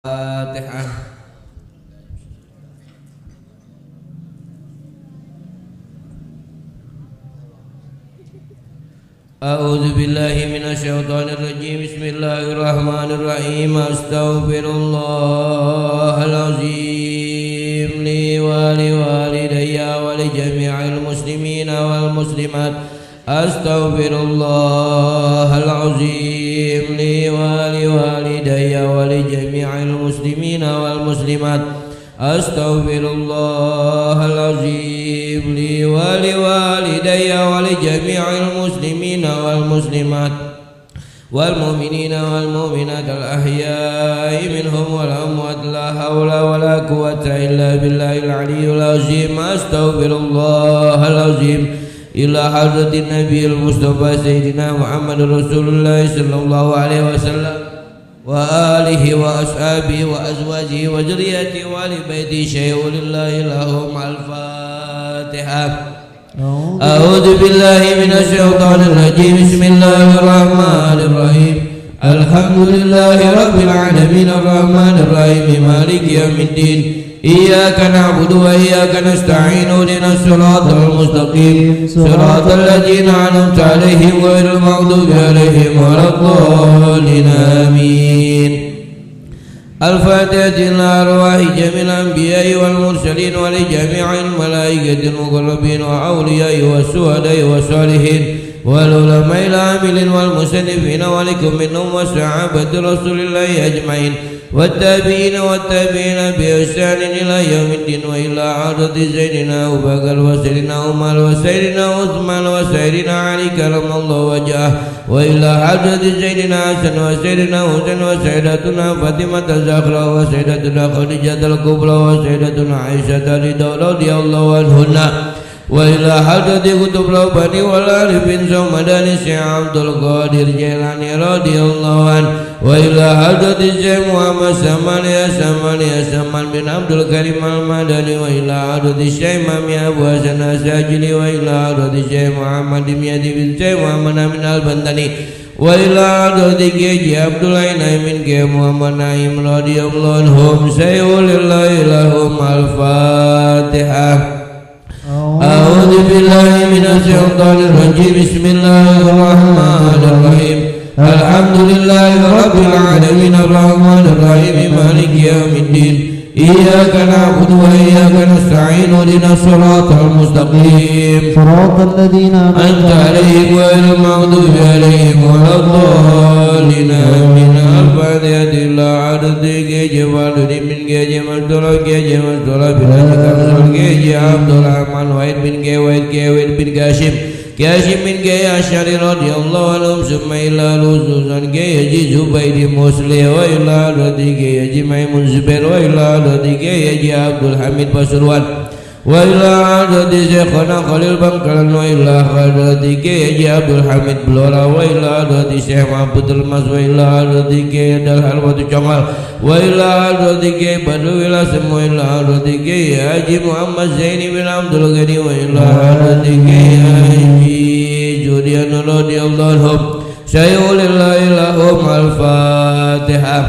Fatihah. A'udzu billahi minasyaitonir rajim. Bismillahirrahmanirrahim. Astaghfirullahal azim li wa liwalidayya wa li jami'il muslimina wal muslimat. Astaghfirullahal azim li wa liwalidayya wa li jami'il muslimina wal muslimat. Astaghfirullahal azim li wa liwalidayya wa li jami'il muslimina wal muslimat wal mu'minina wal mu'minat al ahya'i minhum wal amwat. La hawla wa la quwwata illa billahil aliyyil azim. Astaghfirullahal azim ila hadratin nabiyil mustafa sayyidina Muhammadur Rasulullah sallallahu alaihi wasallam wa alihi wa ashabihi wa azwajihi wa dzurriyyatihi wa li baiti syai'un lillahi lahum. Al-Fatihah. A'udzu billahi minasy syaithanir rajim. Bismillahir rahmanir rahim. Alhamdulillahi rabbil alamin arrahmanir rahim maliki yaumiddin. Iyyaka na'budu wa iyyaka nasta'in. Ihdinas siratal mustaqim siratal ladzina an'amta 'alaihim ghairil maghdubi 'alaihim waladdallin. Amin. Al-Fatihah ila arwahi jamil anbiya'i wal mursalin wa li jami'il malaikatil muqarrabin wa awliya'i was suhada'i was salihin wal ulama'il amilin wal musannifin wa likum minhum wa sahabati rasulillahi ajma'in والتابعين والتابعين بإحسان إلى يوم الدين وإلى عرض سيدنا أبو بكر وسيدنا عمر وسيدنا عثمان وسيدنا علي كرم الله وجهه وإلى عرض سيدنا حسن وسيدنا حسين وسيدتنا فاطمة الزهراء وسيدتنا خديجة الكبرى وسيدتنا عائشة رضي الله عنهن وإلى حضرة قطب رباني والعارفين سمداني الشيخ عبد القادر جيلاني رضي الله عنه وإلى حضرة الشيخ محمد سمان بن عبد الكريم المدني وإلى حضرة الشيخ مامي أبو حسن الساجلي وإلى حضرة الشيخ محمد ميادي بن الشيخ محمد من البندني وإلى حضرة كيجي عبد الله نايم كي محمد نايم رضي الله عنهم سيئوا لله لهم. الفاتحة. أعوذ بالله من الشيطان الرجيم. بسم الله الرحمن الرحيم. الحمد لله رب العالمين الرحمن الرحيم مالك يوم الدين. إياك نعبد وإياك نستعين. اهدنا الصراط المستقيم صراط الذين أنعمت عليهم غير المغضوب عليهم ولا الضالين. آمين. الفاتحة إلا عدد كيجي والد من كيجي مستولا كيجي مستولا بلاد كمسول كيجي عبد الرحمن وائل بن كيوائل بن كاشم من كي أشعري رضي الله عنهم ثم إلى لوزوزان كيجي زبير مسلي وإلى رضي كيجي ميمون زبير وإلى رضي كيجي عبد الحميد بسروان وإلى رضي شيخنا خليل بنكران وإلى رضي كيجي عبد الحميد بلورا وإلى رضي شيخ عبد المس وإلى رضي كيجي الحلوة جمال وإلى رضي كيجي بدو إلى سمو وإلى رضي كيجي حاجي محمد زين بن عبد الغني وإلى رضي كيجي جوديان رضي الله عنهم سيئوا لله لهم. الفاتحة.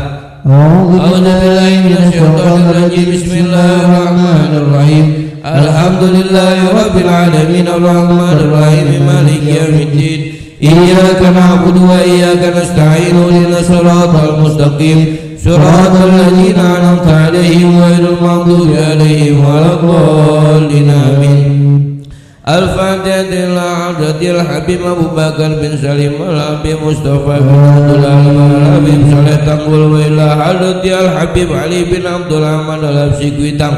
أعوذ بالله من الشيطان الرجيم. بسم الله الرحمن الرحيم. الحمد لله رب العالمين الرحمن الرحيم مالك يوم الدين. إياك نعبد وإياك نستعين. اهدنا الصراط المستقيم صراط الذين أنعمت عليهم غير المغضوب عليهم ولا الضالين. آمين. الفاتحة إلى حضرة الحبيب أبو بكر بن سليم والحبيب مصطفى بن عبد الله والحبيب صالح تنقل وإلى حضرة الحبيب علي بن عبد الرحمن الحبشي كويتام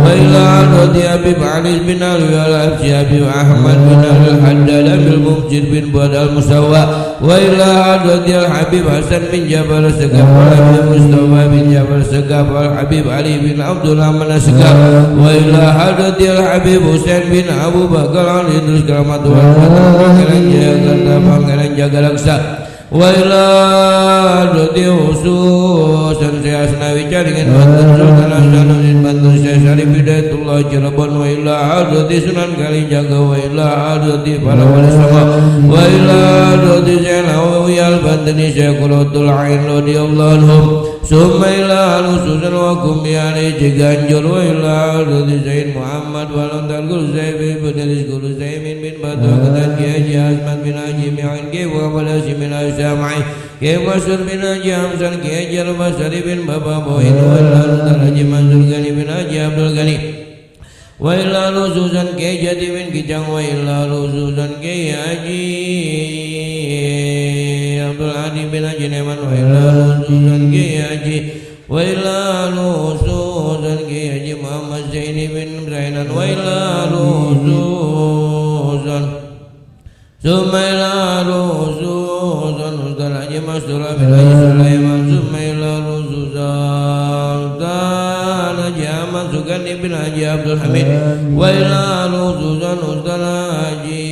وإلى حضرة الحبيب علي بن علي الحبشي حبيب أحمد بن الحداد بالمبشر بن بود المسوى وإلى حضرة الحبيب حسن بن جابر السقاف والحبيب مصطفى بن جابر السقاف والحبيب علي بن عبد الرحمن السقاف وإلى حضرة الحبيب حسين بن أبو بكر Idrus keramat Pangeran jaga raksa wa ila dati khusus dan saya senawi dengan bantuan Sultan Hasanuddin bantuan saya Syarif Hidayatullah Cirebon wa ila dati Sunan Kalijaga wa ila dati para wali sama wa ila dati saya ويا البدن شيخ العين رضي الله عنهم ثم إلى رسول وكم عليه جانجر وإلى رسول سيد محمد والأنتر كل سيد بدرس كل سيد من بدر كتان كي أزمت بن أجي معين كي وقبل من أسامعي كي مسر بن أجي أمسن كي أجل بسر بن بابا بوين وإلى رسول أجي منزل غني بن أجي عبد الغني وإلى رسول كي جدي بن كجان وإلى رسول كي أجي عبد العالي بن أجي نمان وإلى رسول كي أجي وإلى رسول كي أجي محمد زين بن زينان وإلى رسول ثم إلى رسول نزل أجي مسر بن أجي سليمان ثم إلى رسول أجي أحمد سكني بن أجي عبد الحميد وإلى رسول نزل أجي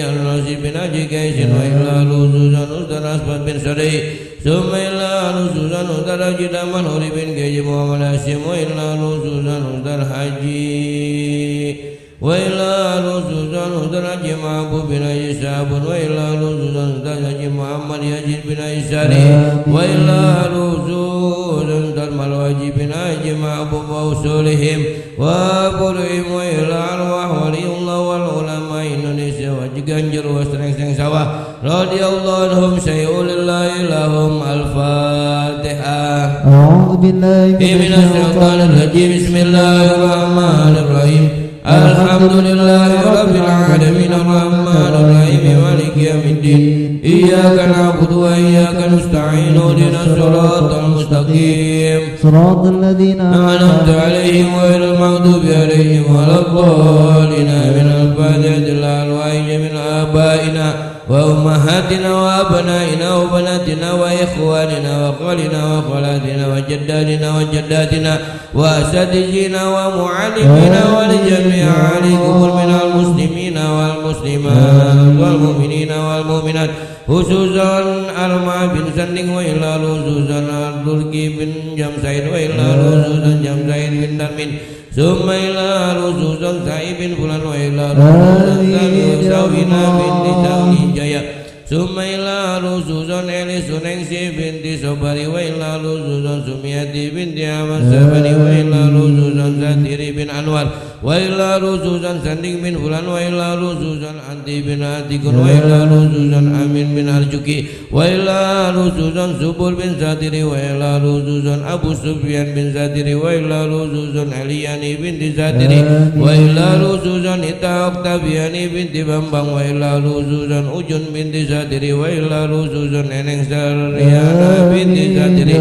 الرشيد بن أجي كيس وإلى رسول نزل أسباب بن سري ثم إلى رسول نزل أجي دمان هوري بن كيس محمد هاشم وإلى رسول نزل حجي وإلى رسول نزل أجي معبود بن أجي شعب وإلى رسول نزل أجي محمد يزيد بن أجي ساري وإلى رسول نزل ملواجي بن أجي معبود وأصولهم وأبورهم وإلى أرواح ولي الله والعلماء إندونيسيا وجganjur وسرeng-seng sawah رضي الله عنهم شيء لله لهم الفاتحة أعوذ بالله من الشيطان الرجيم بسم الله الرحمن الرحيم الحمد لله رب العالمين الرحمن الرحيم مالك يوم الدين إياك نعبد وإياك نستعين اهدنا الصراط المستقيم صراط الذين أنعمت عليهم غير المغضوب عليهم ولا الضالين من الفاتحة الأرواح من آبائنا وأمهاتنا وأبنائنا وبناتنا وإخواننا وخالنا وخالاتنا وجداتنا وجداتنا وأساتذتنا ومعلمينا ولجميع عليكم من المسلمين والمسلمات والمؤمنين والمؤمنات خصوصا أرمى بن سندing وإلى خصوصا التركي بن جمسيد وإلى خصوصا جمسيد بن درمين ثم إلى خصوصا سعيد بن فلان وإلى خصوصا ساوينا بن ساوي جايا ثم إلى خصوصا إلي سنينسي بنت صبري وإلى خصوصا سميتي بنت أحمد سبري وإلى خصوصا ساتري بن أنور وإلى خصوصا سندing بن فلان وإلى خصوصا أنتي بن أتيكون وإلى خصوصا أمين بن أرجوكي وإلى خصوصا سبور بن ساتري وإلى خصوصا أبو سفيان بن ساتري وإلى خصوصا علياني بنت ساتري وإلى خصوصا إتا أكتابياني بنت بامبang وإلى خصوصا أجن بنت ساتري وإلى خصوصا ننeng Saryana binti Satiri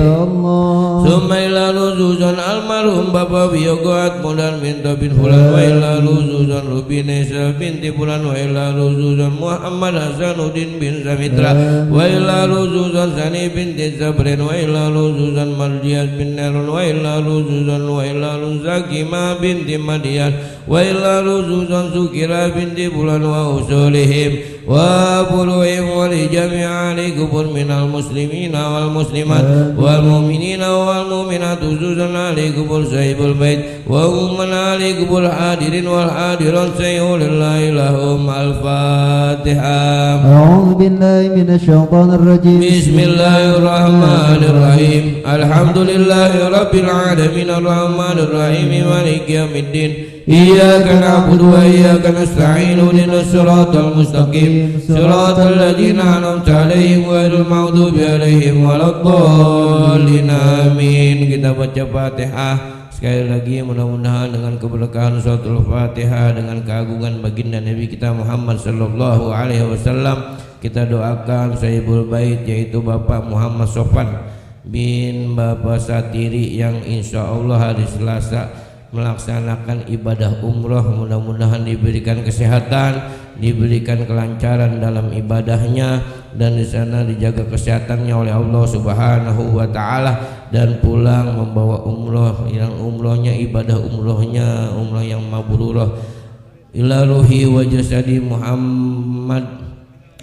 ثم إلى خصوصا المرحوم Bapak Wiyogo Atmodan Minta bin Fulan wa ila خصوصا Rubinesa binti Fulan wa ila خصوصا Muhammad Hasanuddin bin Samitra wa ila خصوصا Sani binti Sabrin wa ila خصوصا Mardias bin Nerun wa ila خصوصا wa ila Zakima binti Madian wa ila خصوصا Sukira binti Fulan wa usulihim wa buruhim wa li jami'a alikubur minal muslimina wal muslimat wal mu'minina wal mu'minat khususan alikubur sahibul bait wa umman alikubur hadirin wal hadiran sayyulillahi lahum al-fatihah. A'udhu billahi minasyaitanir rajim. Bismillahirrahmanirrahim. Alhamdulillahi rabbil alamin arrahmanir rahim maliki yaumiddin. Iyyaka na'budu wa iyyaka nasta'in ihdinas siratal mustaqim siratal ladzina an'amta 'alaihim ghairil maghdubi 'alaihim waladdallin amin. Kita baca Fatihah sekali lagi, mudah-mudahan dengan keberkahan suratul Fatihah dengan keagungan baginda Nabi kita Muhammad sallallahu alaihi wasallam, kita doakan sahibul bait yaitu Bapak Muhammad Sofan bin Bapak Satiri yang insyaallah hari Selasa melaksanakan ibadah umroh, mudah-mudahan diberikan kesehatan, diberikan kelancaran dalam ibadahnya, dan di sana dijaga kesehatannya oleh Allah Subhanahu wa taala, dan pulang membawa umroh yang umrohnya ibadah umrohnya umroh yang mabrurah ila ruhi wa jasadi Muhammad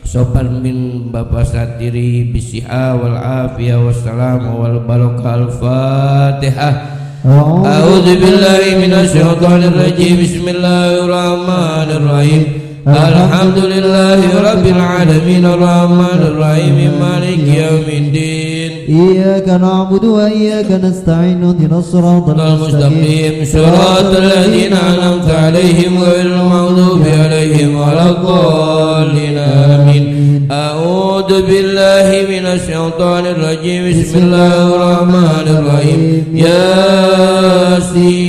Sofan bin Bapak Satiri bisiha wal afiyah wassalam wal barakah. Al-Fatihah. A'udzu billahi minasy syaithanir rajim. Bismillahirrahmanirrahim. الحمد لله رب العالمين الرحمن الرحيم مالك يوم الدين إياك نعبد وإياك نستعين اهدنا الصراط المستقيم صراط الذين أنعمت عليهم غير المغضوب عليهم ولا الضالين آمين أعوذ بالله من الشيطان الرجيم بسم الله الرحمن الرحيم ياسين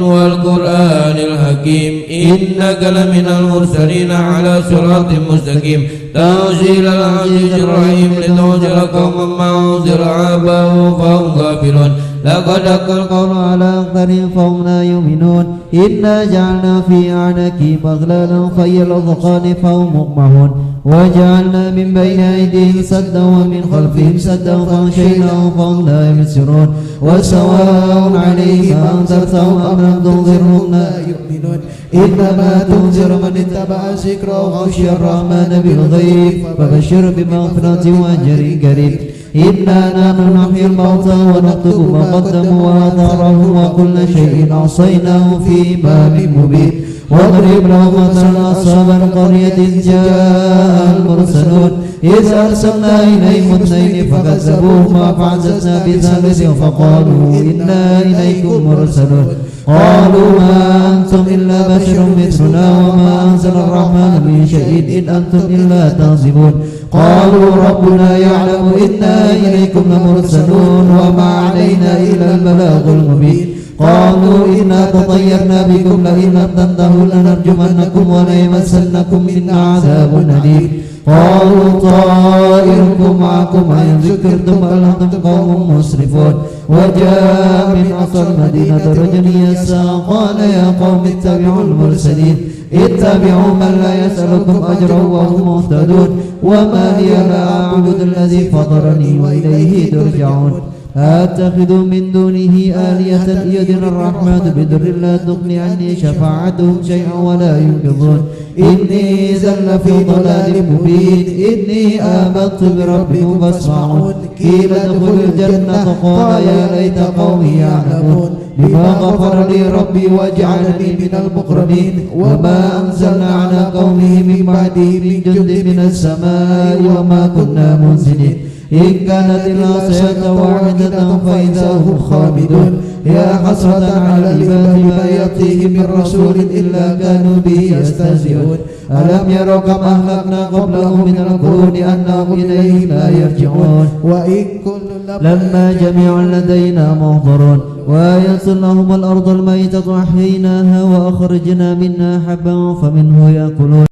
والقرآن الحكيم إنك لمن المرسلين على صراط مستقيم تنزيل العزيز الرحيم لتنذر قوما ما أنذر آباؤهم فهم غافلون لقد حق القول على أكثرهم فهم لا يؤمنون إنا جعلنا في أعناقهم أغلالا فهي الأذقان فهم مقمحون وجعلنا من بين أيديهم سدا ومن خلفهم سدا فأغشيناهم فهم لا يبصرون وسواء عليهم أنذرتهم أم لم تنذرهم لا يؤمنون إنما تنذر من اتبع ذكر وخشي الرحمن بالغيب فبشر بمغفرة وأجر كريم إنا نحن نحيي الموتى ونكتب ما قدموا وآثارهم وكل شيء أحصيناه في إمام مبين واضرب لهم مثلا أصحاب القرية إذ جاء المرسلون إذ أرسلنا إليهم اثنين فكذبوهما فعززنا بثالث فقالوا إنا إليكم مرسلون قالوا ما أنتم إلا بشر مثلنا وما أنزل الرحمن من شيء إن أنتم إلا تكذبون قالوا ربنا يعلم إنا إليكم لمرسلون وما علينا إلا البلاغ المبين قالوا إنا تطيرنا بكم لئن لم تنتهوا لنرجمنكم وليمسنكم منا عذاب أليم قالوا طائركم معكم إن ذكرتم بل أنتم قوم مسرفون وجاء من أقصى المدينة رجل يسعى قال يا قوم اتبعوا المرسلين اتبعوا من لا يسألكم أجرا وهم مهتدون وما لي لا أعبد الذي فطرني وإليه ترجعون أتخذ من دونه آلية يدن الرحمن بضر لا تغني عني شفاعتهم شيئا ولا ينقذون إني زل في ضلال مبين إني آمنت بربكم فاسمعون قيل ادخل الجنة قال يا ليت قومي يعلمون بما غفر لي ربي وجعلني من المقربين وما أنزلنا على قومه من بعده من جند من السماء وما كنا منزلين إن كانت العصية واحدة فإذا هم خامدون يا حسرة على العباد ما يأتيهم من رسول إلا كانوا به يستهزئون ألم يروا كم أهلكنا قبلهم من القرون أنهم إليهم لا يرجعون وإن كل لما جميع لدينا محضرون وآية لهم الأرض الميتة أحييناها وأخرجنا منها حبا فمنه يأكلون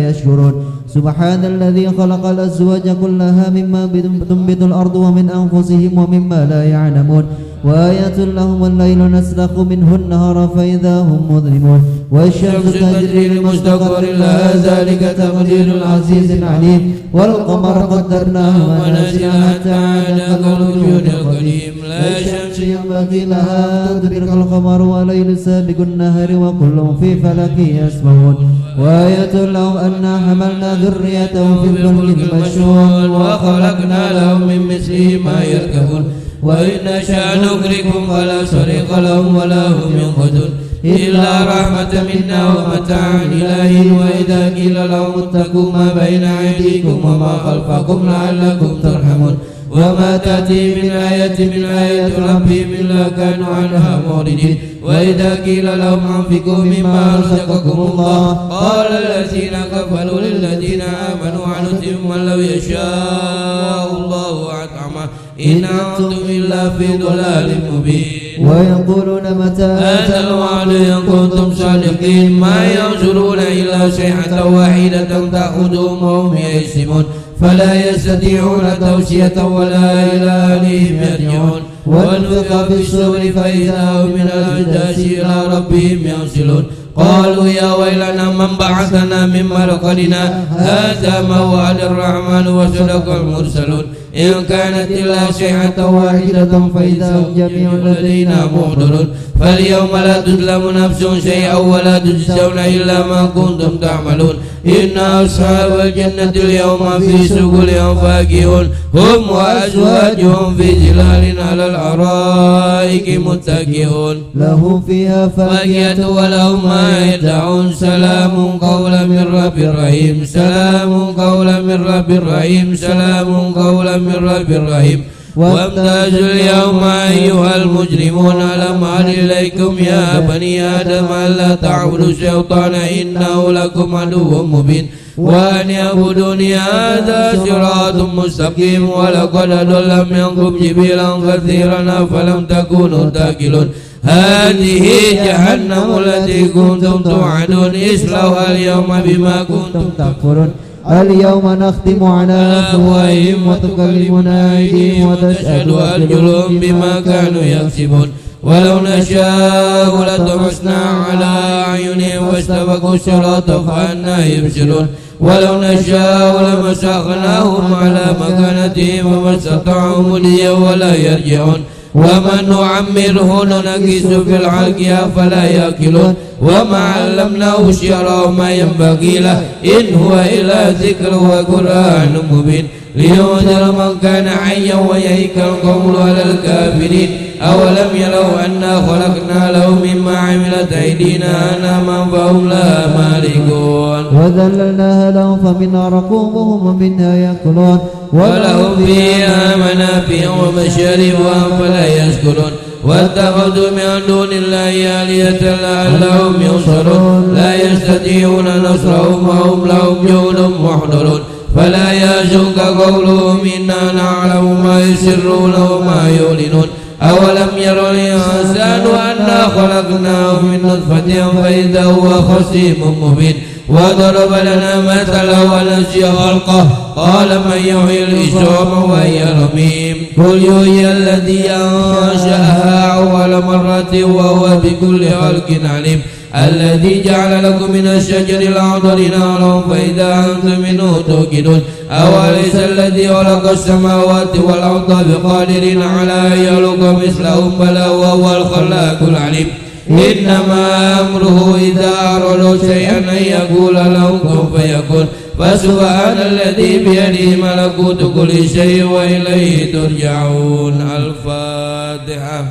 يشكرون سبحان الذي خلق الأزواج كلها مما تنبت الأرض ومن أنفسهم ومما لا يعلمون وآية لهم الليل نسلخ منه النهار فإذا هم مظلمون والشمس تجري لمستقر لها ذلك تقدير العزيز العليم والقمر قدرناه منازل حتى عاد كالعرجون القديم لا شمس ينبغي لها أن تدرك القمر وليل سابق النهر وكل في فلك يسبحون وآية لهم أنا حملنا ذريتهم في الفلك المشحون وخلقنا لهم من مثله ما يركبون وإن نشاء نغرقهم فلا صريخ لهم ولا هم ينقذون إلا رحمة منا ومتاعا إلى حين وإذا قيل لهم اتقوا ما بين أيديكم وما خلفكم لعلكم ترحمون وما تأتي من آية من آيات ربهم إلا كانوا عنها معرضين وإذا قيل لهم أنفقوا مما رزقكم الله قال الذين كفروا للذين آمنوا عنتم من لو يشاء الله أطعمه إن أنتم إلا في ضلال مبين ويقولون متى هذا الوعد إن كنتم صادقين ما ينظرون إلا صيحة واحدة تأخذهم وهم يئسون فلا يستطيعون توصية ولا إلى أهلهم يرجعون ونفخ في الصور فإذا هم من الأجداث إلى ربهم ينسلون قالوا يا ويلنا من بعثنا من مرقدنا هذا ما وعد الرحمن وصدق المرسلون إن كانت إلا صيحة واحدة فإذا هم جميع لدينا محضرون فاليوم لا تظلم نفس شيئا ولا تجزون إلا ما كنتم تعملون إن أصحاب الجنة اليوم في سبل فاكهون هم وأزواجهم في ظلال على الأرائك متكئون لهم فيها فاكهة ولهم ما يدعون سلام قولا من رب رحيم سلام قولا من رب رحيم سلام قولا من رب رحيم وامتازوا اليوم أيها المجرمون ألم أعهد إليكم يا بني آدم ألا تعبدوا الشيطان إنه لكم عدو مبين وأن اعبدوني هذا صراط مستقيم ولقد أضل منكم جبلا كثيرا أفلم تكونوا تاكلون هذه جهنم التي كنتم توعدون اصلوها اليوم بما كنتم تكفرون اليوم نختم على أفواههم وتكلمنا أيديهم وتشهد أرجلهم بما كانوا يكسبون ولو نشاء لطمسنا على أعينهم واستبقوا الصراط فأنى يبصرون ولو نشاء لمسخناهم على مكانتهم وما استطاعوا مضيا ولا يرجعون ومن نعمره ننكس في الخلق أفلا يأكلون وما علمناه الشعر وما ينبغي له إن هو إلا ذكر وقرآن مبين لينذر من كان حيا ويهلك القول على الكافرين أولم يروا أنا خلقنا له مما عملت أيدينا أنعاما فهم لها مالكون وذللناها لهم فمنها ركوبهم ومنها يأكلون ولهم فيها منافع ومشارب فلا يشكرون واتخذوا من دون الله آلهة لعلهم ينصرون لا يستطيعون نصرهم وهم لهم جند محضرون فلا يحزنك قولهم إنا نعلم ما يسرون وما يعلنون أولم يروا الإنسان أنا خلقناه من نطفة فإذا هو خصيم مبين وضرب لنا مثلا ونسي خلقه قال من يحيي العظام وهي رميم قل يحيي الذي أنشأها أول مرة وهو بكل خلق عليم الذي جعل لكم من الشجر الأخضر نارا فإذا أنتم منه توقدون أوليس الذي خلق السماوات والأرض بقادر على أن يخلق مثلهم بلى وهو الخلاق العليم إنما أمره إذا أراد شيئا أن يقول له كن فيكون فسبحان الذي بيده ملكوت كل شيء وإليه ترجعون. الفاتحة.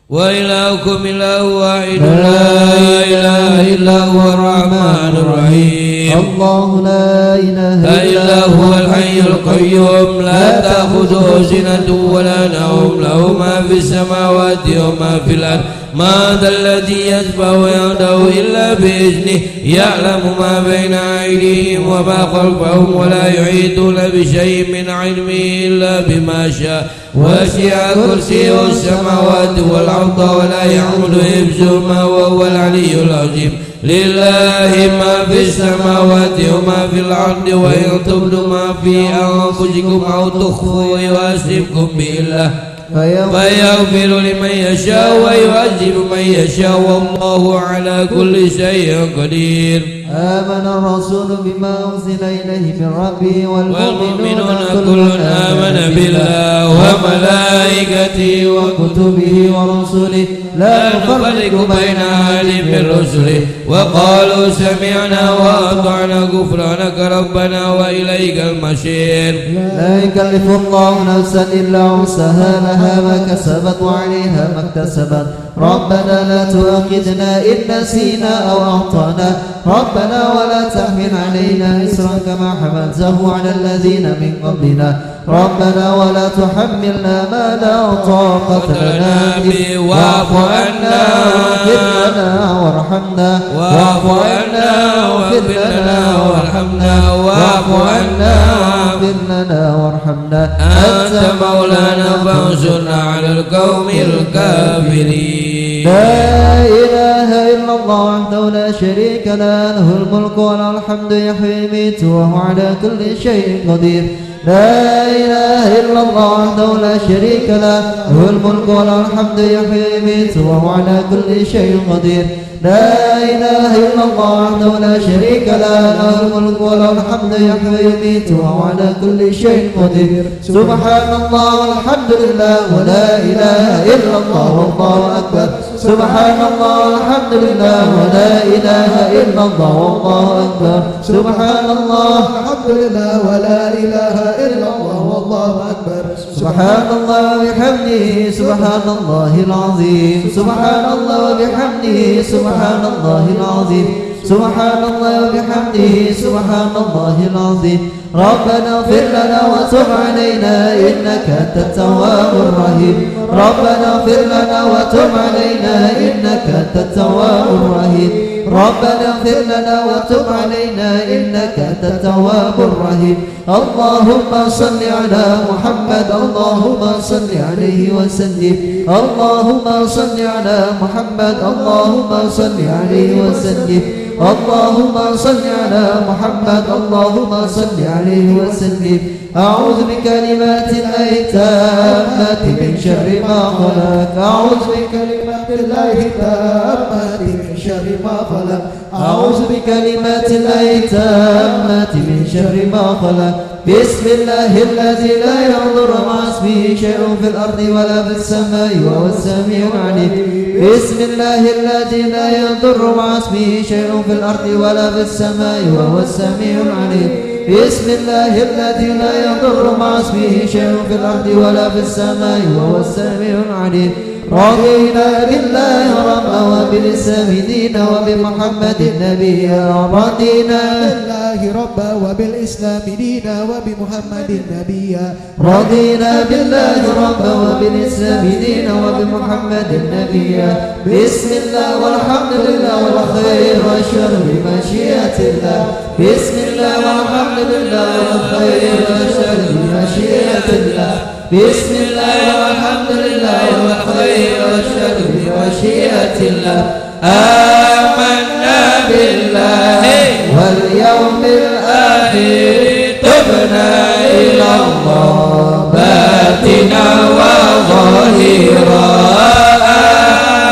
وإلهكم إله واحد لا إله إلا هو الرحمن الرحيم. الله لا إله إلا هو الحي القيوم لا تأخذه سنة ولا نوم له ما في السماوات وما في الأرض ما ذا الذي يشفع عنده إلا بإذنه يعلم ما بين أيديهم وما خلفهم ولا يحيطون بشيء من علمه إلا بما شاء وسع كرسيه السماوات والأرض ولا يعود حفظهما وهو العلي العظيم. لله ما في السماوات وما في الأرض وإن تبدوا ما في أنفسكم أو تخفوه يحاسبكم به الله فيغفر لمن يشاء ويعذب من يشاء والله على كل شيء قدير. آمن الرسول بما أنزل إليه من ربه والمؤمنون كل آمن بالله وملائكته وكتبه ورسله لا نفرق بين أحد من رسله وقالوا سمعنا وأطعنا غفرانك ربنا وإليك المصير. لا يكلف الله نفسا إلا وسعها لها ما كسبت وعليها ما اكتسبت ربنا لا تؤاخذنا إن نسينا أو أخطأنا ربنا ولا تحمل علينا إصرا كما حملته على الذين من قبلنا ربنا ولا تحملنا ما لا طاقة لنا به واعف عنا واغفر لنا وارحمنا واعف عنا واغفر لنا وارحمنا واعف عنا واغفر لنا وارحمنا أنت مولانا فانصرنا على القوم الكافرين. لا إله إلا الله وحده لا شريك له له الملك وله الحمد يحيي ويميت وهو على كل شيء قدير. لا إله إلا الله وحده لا شريك له له الملك وله الحمد يحيي ويميت وهو على كل شيء قدير لا إله إلا الله وحده لا شريك له له الملك وله الحمد يحيي ويميت وهو على كل شيء قدير سبحان الله والحمد لله ولا إله إلا الله والله أكبر سبحان الله والحمد لله ولا إله إلا الله والله أكبر سبحان الله والحمد لله ولا إله إلا الله والله أكبر سبحان الله وبحمده سبحان الله العظيم سبحان الله وبحمده سبحان الله العظيم سبحان الله وبحمده سبحان الله العظيم ربنا اغفر لنا وتب علينا إنك أنت التواب الرحيم ربنا اغفر لنا وتب علينا إنك أنت التواب الرحيم ربنا اغفر لنا وتب علينا إنك أنت التواب الرحيم اللهم صل على محمد اللهم صل عليه وسلم اللهم صل على محمد اللهم صل عليه وسلم اللهم صل على محمد اللهم صل عليه وسلم أعوذ بكلمات الله التامات من شر ما خلق أعوذ بكلمات الله التامات من شر ما خلق أعوذ بكلمات الله التامات من شر ما خلق بسم الله الذي لا يضر مع اسمه شيء في الأرض ولا في السماء وهو السميع العليم بسم الله الذي لا يضر مع اسمه شيء في الأرض ولا في السماء وهو السميع العليم بسم الله الذي لا يضر مع اسمه شيء في الأرض ولا في السماء وهو السميع العليم رضينا بالله ربا وبالإسلام دينا وبمحمد نبيا رضينا بالله ربا وبالإسلام دينا وبمحمد نبيا رضينا بالله ربا وبالإسلام دينا وبمحمد نبيا بسم الله والحمد لله والخير والشر بمشيئة الله بسم الله والحمد لله والخير والشر بمشيئة الله بسم الله والحمد لله والخير والشر بمشيئة الله آمنا بالله واليوم الآخر تبنا إلى الله باتنا وظاهرا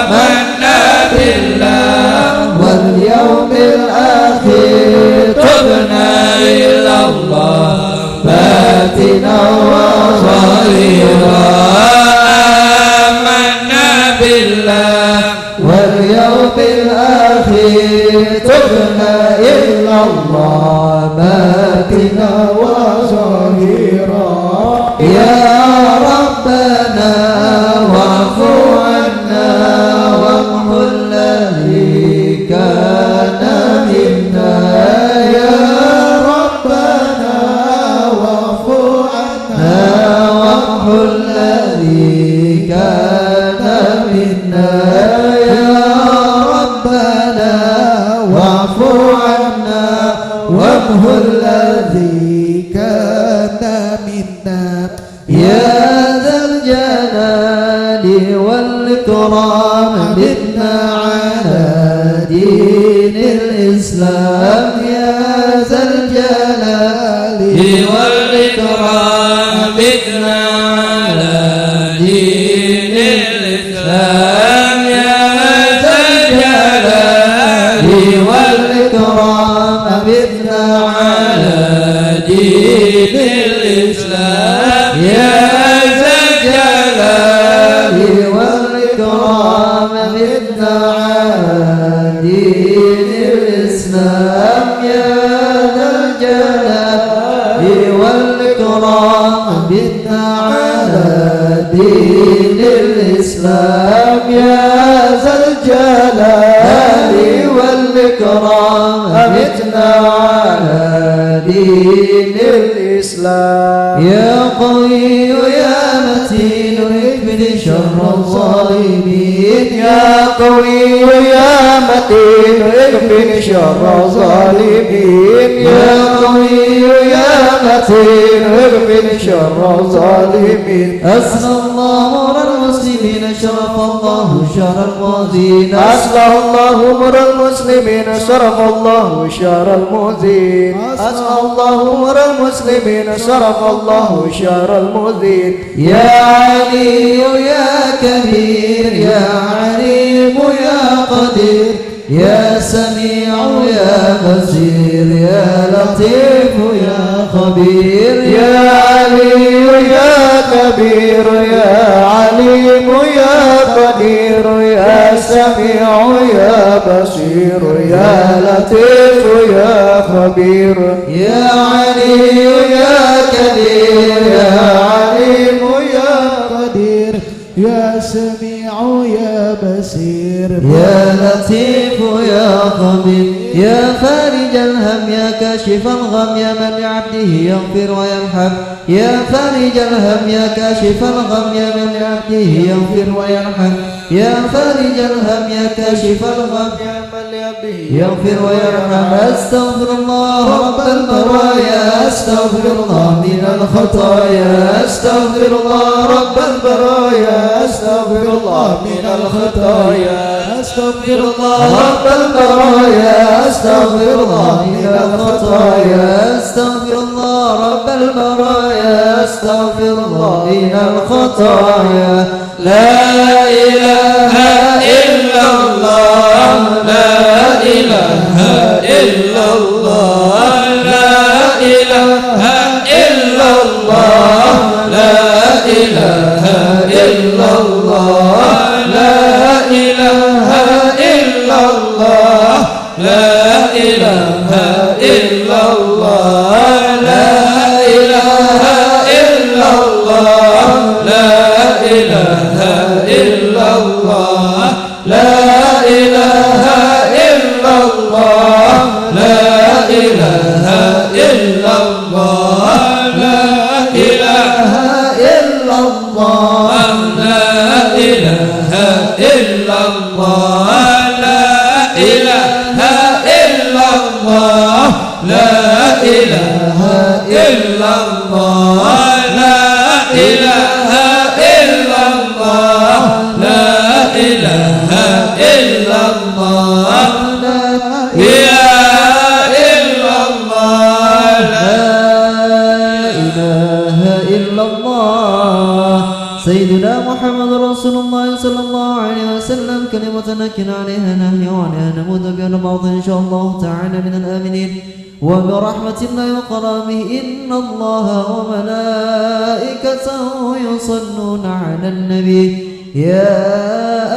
آمنا بالله واليوم الآخر تبنا إلى الله باتنا وظاهرا آمنا بالله واليوم الآخر تبنا إلى الله باتنا وظاهرا يا ربنا واعف عنا وامحو الذي كان منا يا ربنا واعف عنا وامحو الذي كان منا يا ربنا واعف عنا وامحو الذي كان منا يا ذا الجلال والإكرام بنا على دين الإسلام يا ذا الجلال والإكرام بنا على دين الإسلام يا ذا الجلال والإكرام بنا على دين الإسلام يا ذا الجلال والإكرام بنا على دين الإسلام يا ذا الجلال والإكرام بنا على دين الإسلام يا ذا الجلال والإكرام بنا على دين الإسلام يا قوي يا متين اكفني شر الظالمين يا قوي يا متين اكفني شر الظالمين يا قوي يا متين اكفني شر الظالمين أسنى الله على المسلمين شرف الله شر المؤذين أصلح الله أمور المسلمين صرف الله شر المؤذين أصلح الله أمور المسلمين صرف الله شر المؤذين يا علي يا كبير يا عليم يا قدير يا سميع يا بصير يا لطيف يا خبير يا علي يا كبير يا عليم يا قدير يا سميع يا بصير يا لطيف يا خبير يا علي يا كبير يا عليم يا قدير يا سميع يا بصير يا لطيف يا خبير يا فارج الهم يا كاشف الغم يا من لعبده يغفر ويرحم يا فارج الهم يا كاشف الغم يا من لعبده يغفر ويرحم يا فارج الهم يا كاشف الغم يا من لعبده يغفر ويرحم أستغفر الله رب البرايا أستغفر الله من الخطايا أستغفر الله رب البرايا أستغفر الله من الخطايا أستغفر الله رب البرايا أستغفر الله من الخطايا أستغفر الله رب البرايا أستغفر الله من الخطايا لا إله إلا الله لا إله إلا الله لا إله إلا الله لا إله إلا الله لا إله إلا الله لا إله إلا الله لا إله إلا الله لا إله إلا الله لا إله إلا الله لا إله إلا الله لا إله إلا الله لا إله إلا الله لا إله إلا الله لا إله إلا الله لا إله إلا الله لا إله إلا الله يا إلا الله لا إله إلا الله سيدنا محمد رسول الله صلى الله عليه وسلم كلمة نكن عليها نهي وعنها نموت بها بعض إن شاء الله تعالى من الآمنين وبرحمة الله وكرامه إن الله وملائكته يصلون على النبي يا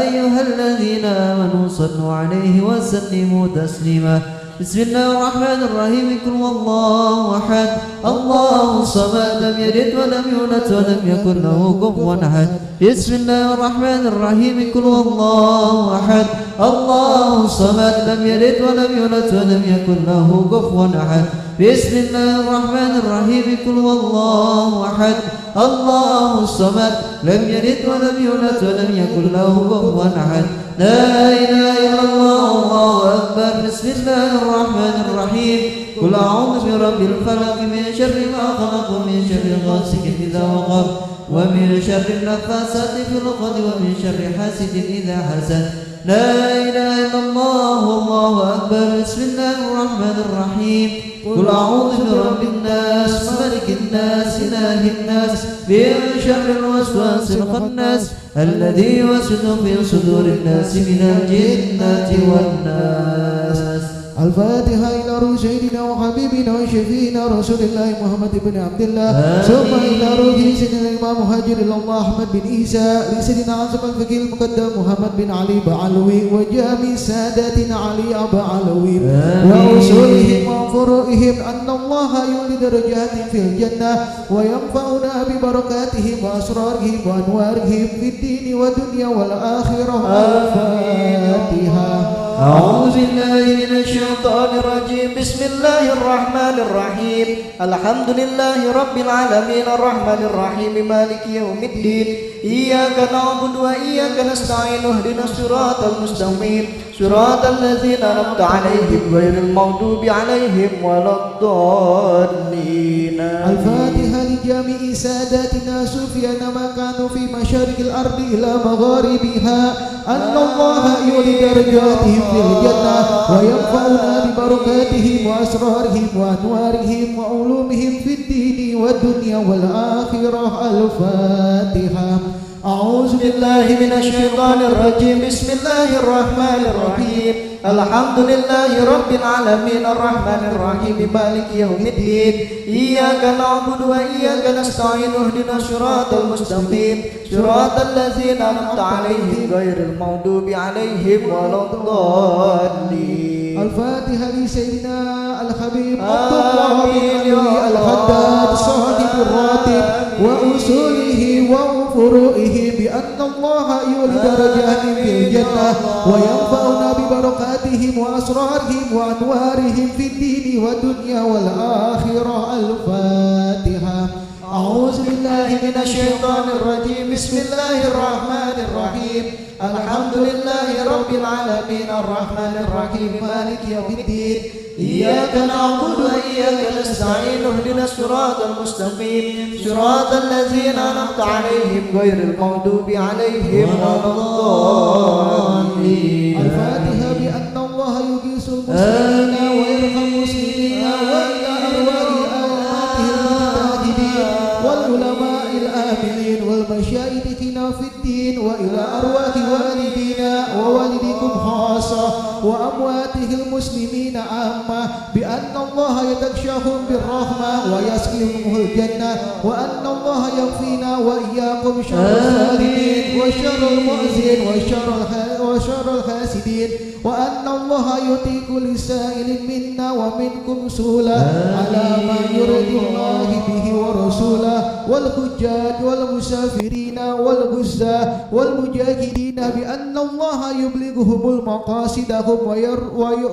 أيها الذين آمنوا صلوا عليه وسلموا تسليما بسم الله الرحمن الرحيم قل هو الله أحد الله الصمد لم يلد ولم يولد ولم يكن له كفوا أحد بسم الله الرحمن الرحيم قل هو الله أحد الله الصمد لم يلد ولم يولد ولم يكن له كفوا أحد بسم الله الرحمن الرحيم قل هو الله أحد الله الصمد لم يلد ولم يولد ولم يكن له كفوا أحد لا إله إلا الله الله أكبر بسم الله الرحمن الرحيم قل أعوذ برب الفلق من شر ما خلق ومن شر غاسق إذا وقب ومن شر النفاثات في العقد ومن شر حاسد إذا حسد لا إله إلا الله الله أكبر بسم الله الرحمن الرحيم قل أعوذ برب الناس ملك الناس إله الناس من شر الوسواس الخناس الذي يوسوس في صدور الناس من الجنة والناس الفاتحة إلى روح سيدنا وحبيبنا وشفينا رسول الله محمد بن عبد الله ثم إلى روح سيدنا الإمام مهاجر الله أحمد بن عيسى لسيدنا عاصم الفقيه المقدم محمد بن علي بعلوي وجامع ساداتنا علي أبا علوي وأصولهم وفروعهم أن الله يولي درجات في الجنة وينفعنا ببركاتهم وأسرارهم وأنوارهم في الدين والدنيا والآخرة. الفاتحة. أعوذ بالله من الشيطان الرجيم بسم الله الرحمن الرحيم الحمد لله رب العالمين الرحمن الرحيم مالك يوم الدين إياك نعبد وإياك نستعين اهدنا الصراط المستقيم صراط الذين أنعمت عليهم غير المغضوب عليهم ولا الضالين. الفاتحة. جميع ساداتنا سفيان ما كانوا في مشارق الأرض إلى مغاربها أن الله يولي درجاتهم في الجنة وينفعنا ببركاتهم وأسرارهم وأنوارهم وعلومهم في الدين والدنيا والآخرة. الفاتحة. أعوذ بالله من الشيطان الرجيم. بسم الله الرحمن الرحيم. الحمد لله رب العالمين الرحمن الرحيم مالك يوم الدين إياك نعبد وإياك نستعين اهدنا الصراط المستقيم صراط الذين أنعمت عليهم غير المغضوب عليهم ولا الضالين. الفاتحة لسيدنا الحبيب عبد الله بن علي الحداد صاحب الراتب وأصوله وفروعه بأن الله يولي درجاتهم في الجنة وينفعنا ببركاتهم وأسرارهم وأنوارهم في الدين والدنيا والآخرة. الفاتحة. أعوذ بالله من الشيطان الرجيم. بسم الله الرحمن الرحيم. الحمد لله رب العالمين الرحمن الرحيم مالك يوم الدين إياك نعبد وإياك نستعين اهدنا الصراط المستقيم صراط الذين أنعمت عليهم غير المغضوب عليهم ولا الضالين. الفاتحة. بأن الله يغيث المسلمين ويرحم المسلمين وإلى أرواح آبائهم المجاهدين والعلماء العاملين والمشايخنا في الدين وإلى أرواح والدينا ووالدكم خاصة وأمواته المسلمين عامة بأن الله يتغشاهم بالرحمة ويسكنهم الجنة وأن الله يكفينا وإياكم شر الظالمين وشر المؤذين وشر الحاسدين وأن الله يؤتي كل سائل منا ومنكم سهولا على ما يريد الله به ورسوله والحجاج والمسافرين والغزاة والمجاهدين بأن الله يبلغهم المقاصدهم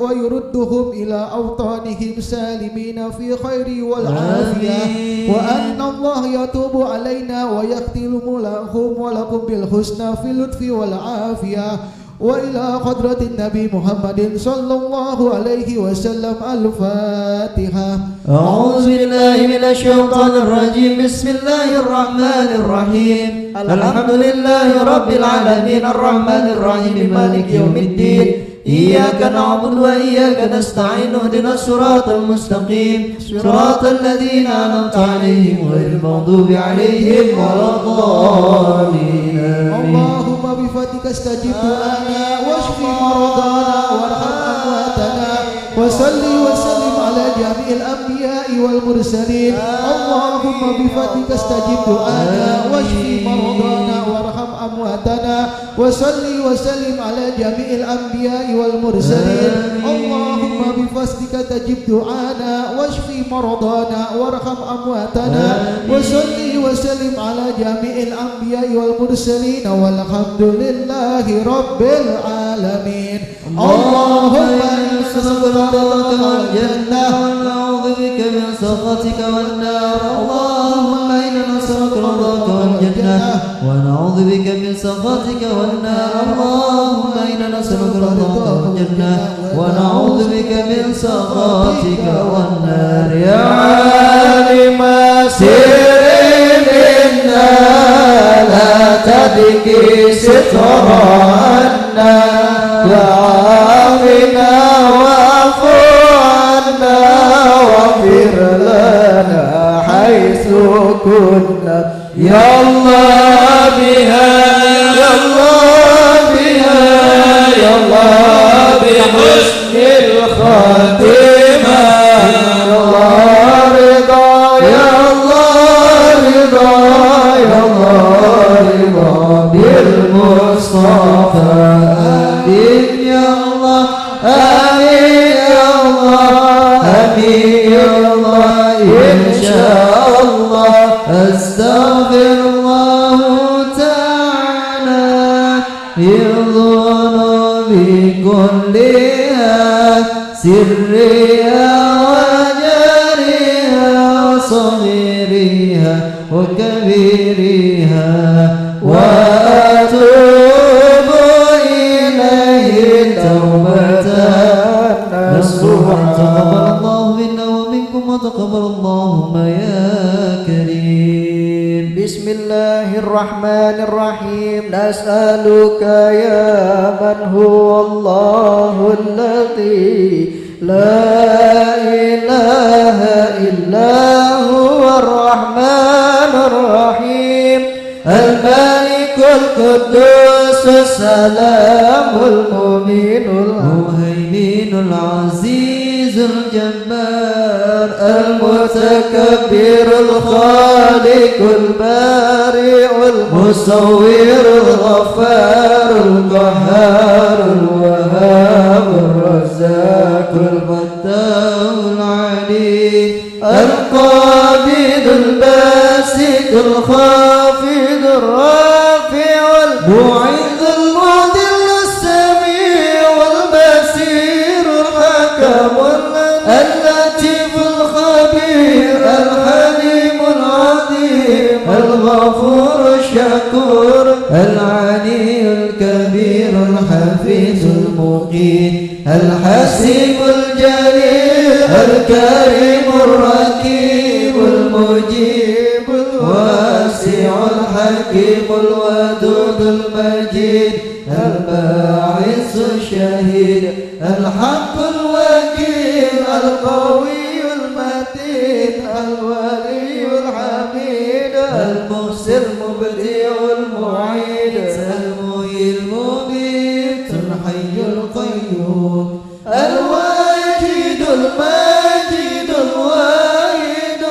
ويردهم إلى أوطانهم سالمين في خير والعافية وأن الله يتوب علينا ويختم لهم ولكم بالحسنى في اللطف والعافية وإلى حضرة النبي محمد صلى الله عليه وسلم. الفاتحة. أعوذ بالله من الشيطان الرجيم. بسم الله الرحمن الرحيم. الحمد لله رب العالمين الرحمن الرحيم مالك يوم الدين إياك نعبد وإياك نستعين اهدنا الصراط المستقيم صراط الذين أنعمت عليهم غير المغضوب عليهم ولا الضالين. اللهم بفضلك استجب دعانا واشف مرضانا وارحم أمواتنا وصل وسلم على جميع الأنبياء والمرسلين. اللهم بفضلك استجب دعانا واشف مرضانا وارحم أمواتنا وصل وسلم على جميع الأنبياء والمرسلين. اللهم بفضلك تجب دعانا واشف مرضانا وارحم أمواتنا وصل وسلم على جميع الأنبياء والمرسلين والحمد لله رب العالمين. اللهم إنا نسألك الجنة ونعوذ بك من سخطك والنار. اللهم إنا نسألك رضاك والجنة ونعوذ بك من سخطك والنار. اللهم إنا نسألك رضاك والجنة ونعوذ بك من سخطك والنار. يا عالم سر منا لا تبكي ستر عنا وعافنا واعف عنا واغفر لنا حيث كنا. يا الله بها يا الله بها يا الله بحسن الخاتمة يا الله رضا يا الله رضا يا الله رضا بالمصطفى. آمين يا الله آمين يا الله آمين يا الله. إن شاء الله أستغفر الله تعالى من ذنوبي كلها سرها وجارها وصغيرها وكبيرها وأتوب إليه توبة نصوحا. تقبل الله منا ومنكم وتقبل اللهم يا كريم. الرحمن الرحيم نسألك يا من هو الله الذي لا إله إلا هو الرحمن الرحيم الملك القدوس السلام المؤمن المهيمن العزيز الجبار المتكبر الخالق البارئ المصور الغفار القهار الوهاب الرزاق المفتاح العليم القابض الباسط الخافض الرافع المعز المذل السميع والبصير الحكم اللطيف الخبير الحليم العظيم الغفور الشكور العلي الكبير الحفيظ المقيت الحسيب الجليل الكريم الرقيب المجيب الواسع الحكيم الودود المجيد الباعث الشهيد الحق الوكيل القوي المتين الولي الحميد المحسن المبدع المعيد المحيي المميت الحي القيوم الواجد الماجد الواحد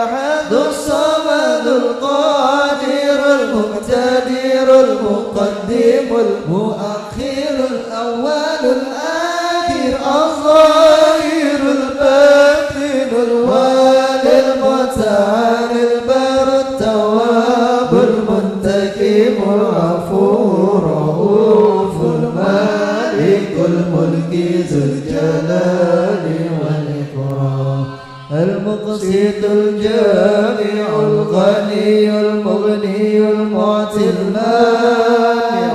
أحد الصمد القادر المقتدر المقدم المؤخر الأول الآخر الظاهر الباطن الوالي المتعال البر التواب المنتقم العفو الرؤوف المالك الملك ذو الجلال والإكرام المقسط الجامع الغني المغني المعطي المانع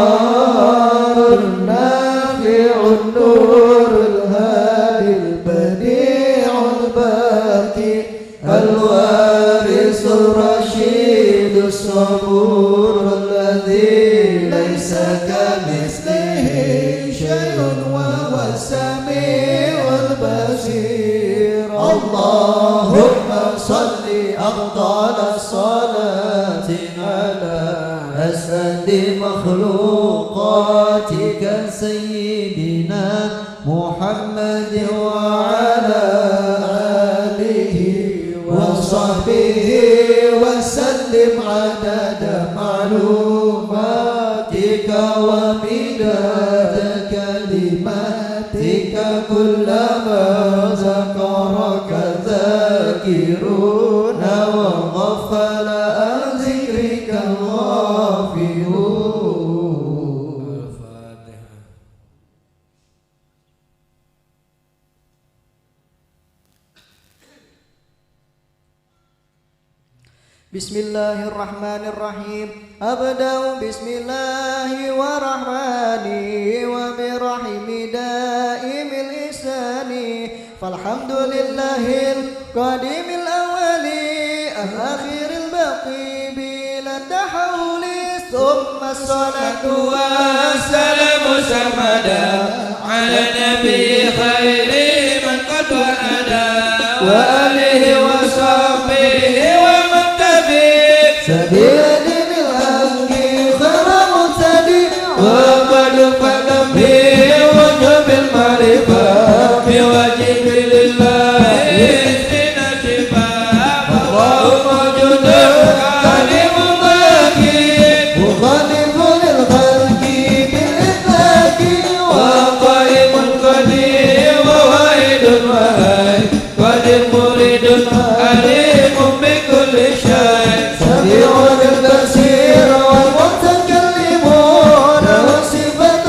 الضار النافع النور الهادي البديع الباقي الوارث الرشيد الصبور الذي ليس كمثله شيء وهو السميع البصير اللهم صل أفضل الصلاة على أسعد مخلوقاتك سيدنا محمد وعلى آله وصحبه وسلم عدد معلوماتك ومداد كلماتك كلما ذكرك ذاكرون وغفل عن ذكرك الغافلون. الفاتحة. بسم الله الرحمن الرحيم أبدأ بسم الله ورحمن وبرحم دائم الإحسان فالحمد لله القديم الأول الأخير الباقي بلا تحول ثم الصلاة والسلام سرمدا على النبي خير من قد وأدى وآله وصحبه ومن تبع سبيل دين الحق خير مهتدي وقد فقم به وجب المعرفة بواجب لله إذن شفاء الله موجود عليم باقي مخالف للخلق بالإطلاق وقائم قدير وواحد وهاي قدير مريد عليم بكل شيء سميع البصير والمتكلمون وصفة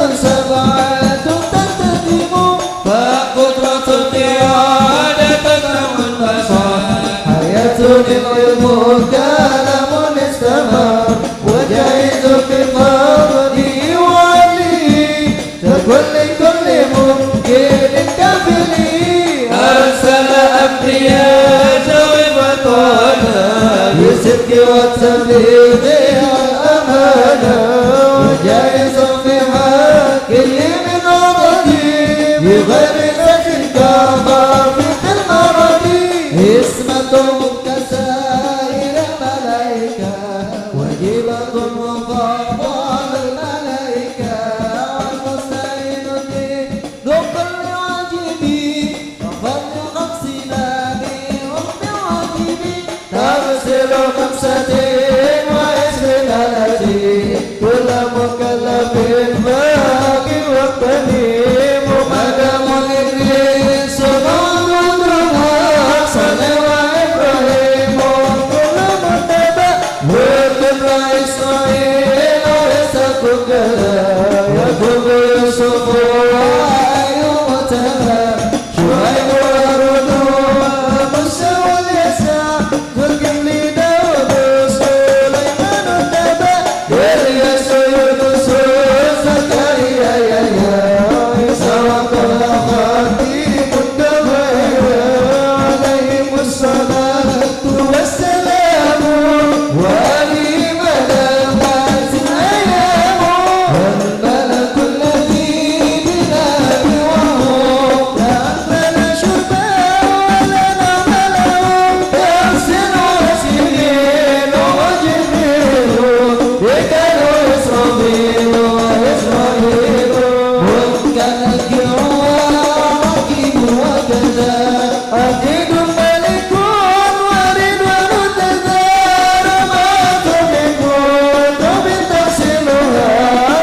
التبليغ والأمانة وجائز في حق من أرضي بغير نجد كضابط المرض اسمة كسائر الملائكة وجبة وفضل الملائكة والمستعين ذو كل واجب وفضل خمسنا برب واجب تغسل 5 وعشرين التي كل مكلف باقي وقتني مقدم إدريس ومحمود وحسن وإبراهيم وكل مرتبة وكل إسرائيل وإسحاق يعقوب يوسف وأيوب وتهاب شعيب وهارون وموسى واليسع ذو الكفل داود سليمان النبأ إلياس يونس زكريا يحيى عيسى وطه خاتم النبوة عليهم الصلاة والسلام وآلهم ملامات الأيام والملك الذي بنا وهم تأمل شربا ولنا ملأهم يحسن وسنين وجبريل يكاد إسرافيل وإسرائيل وكذلك وراكب وكذا عتيد ملك ورضوان تزار ما تحبون بتحسنها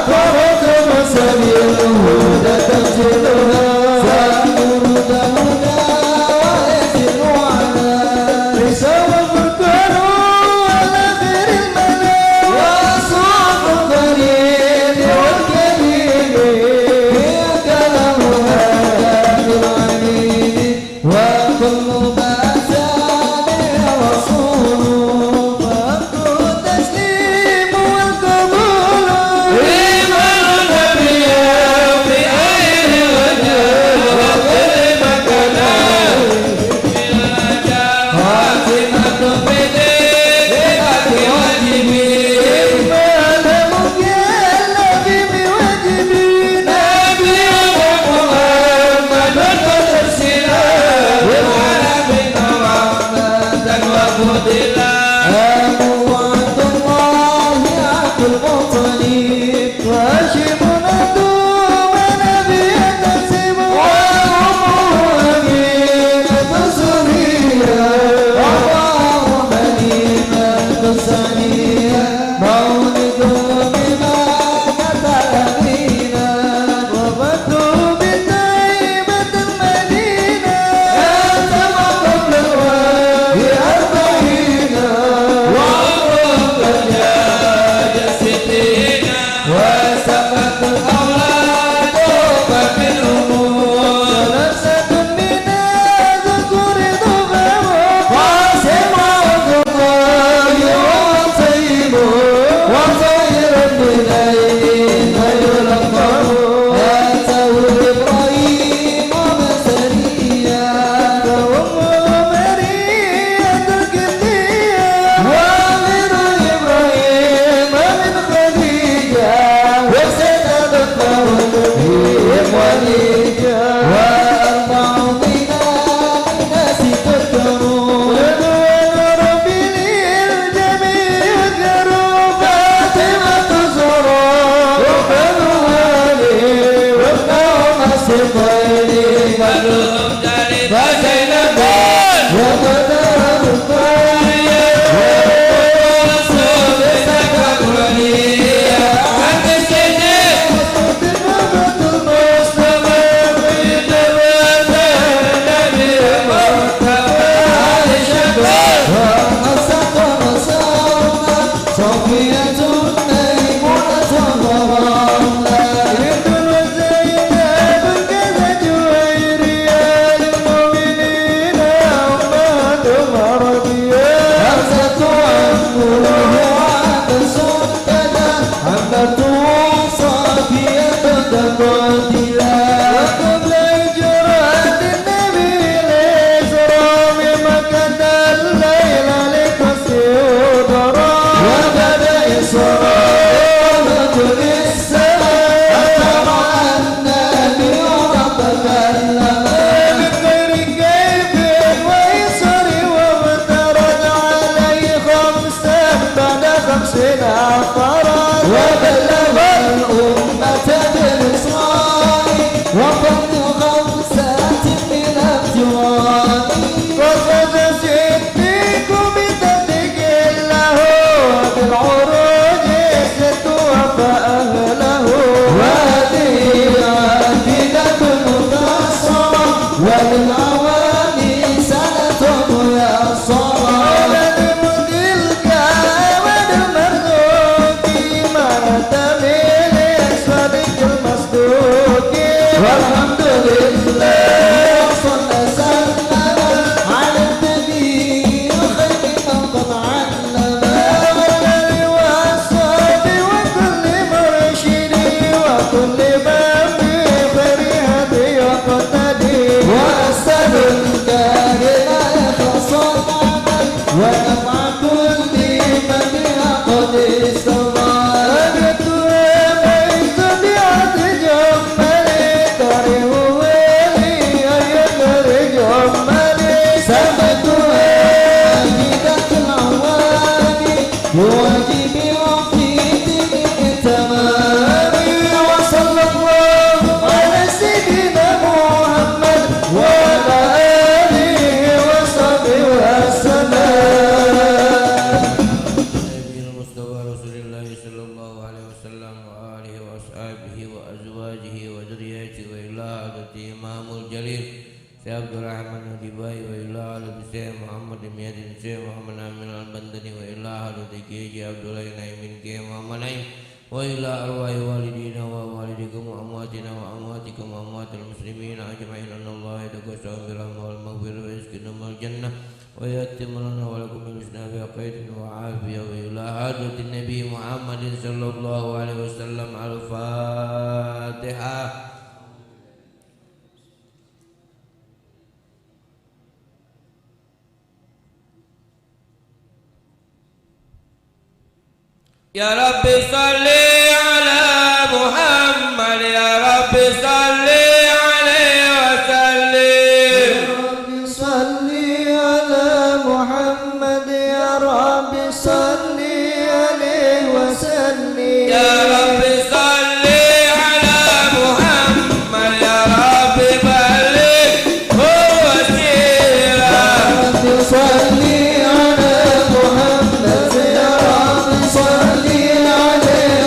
فرتم سبيل الهدى تفسدها سأمر دمنا ويزن على رسال الفرقان على خير المنى وأصحاب القليل والكريم كلامها بالعليم وكل ما زاد رسول فأبدو التسليم والقبول إيمان النبي بأي وجه وكل مكان خاتمة بدين واجبين إيمان مكلف بواجبين نبي محمد وترسلا بالعالمين رحمة وفضلا وعد الله عبد المطلب وهاشم ندوم نبي تنسب وأمه أمينة سرية الله حليمة ثانية مولد بما قتل فينا وبدو بطيبة المدينة أتم قبل الوحي 40 وعمره قد جاء 60 وسقط الأولاد فمنهم 3 من الذكور ضمام قاسم عبد الله وطيب وخير البلاد فيلقب أتوا إبراهيم وزكريا وأم مريم الكلية وآمر إبراهيم من خديجة وسددت له بهم وليجا وأربع من الناس تذكرون رضوان ربي للجميع يذكرون فاطمة زهراء وبنو علي وابنهم الصفين كلهم جاري فزينب وقدر الطريق ورسول سكبرية عند السجن وقدمت المصطفى في دروازة النبي مرتبى على شكوى وحسن ومسارنا صفية ميمونة ورملة هند وزينب كذا جويرية للمؤمنين أمة مرضية حفصة عمره عبس كذا عمة صافية تقاتلا وقبل هجرة النبي الإسراء بمكة الليلة لقصر ودرا فرد وبلغ الأمة بالإصرار وفضل خمسات من الجوار وفز صديق بتصديق له بالعروج ست فأهله وهذه عاقبة مختصرة وللعوام سنة ميسرة وللمدلك والمرزوق ما ينتمي لصديق المصدوق والحمد لله وصلى سلم على النبي خير من قد علم والآل والصحب وكل مرشد وكل من بخير هدي يقتدي وأسأل الكريم إخلاص العمل ونفع كل من قد استمر أجد ليس بعد جمالي طريق ولي أيقر جمالي سبت أجدت العوالي بواجبي وفيتي تمامي وصلى الله على سيدنا محمد وعلى آله وصحبه وسلم نبي المصطفى رسول الله صلى الله عليه وسلم وآله وأصحابه وأزواجه وذريته وإلى عدد إمام الجليل Syekh Abdul Rahman Al-Dibai wa ila hadrati Syekh Muhammad Imyadin Syekh Muhammad Amin Al-Bandani wa ila hadrati Kiai Abdullah Naimin Kiai Muhammad Naim wa ila arwahi walidina wa walidikum wa amwatina wa amwatikum wa amwatil muslimin ajma'in Allah yataqassam bil wal maghfir wa yaskinum al jannah wa yatim lana wa lakum bil husna bi aqidin wa afiyah wa ila hadrati Nabi Muhammadin sallallahu alaihi wasallam al-Fatihah. Ya Rabbi salli ala Muhammad, Ya Rabbi salli alaihi wa sallim. صلي على محمد يا رب صلي عليه وسلم Ya Rabbi salli ala Muhammad, Ya Rabbi balligh wasilah. رب صلي على محمد يا رب صلي عليه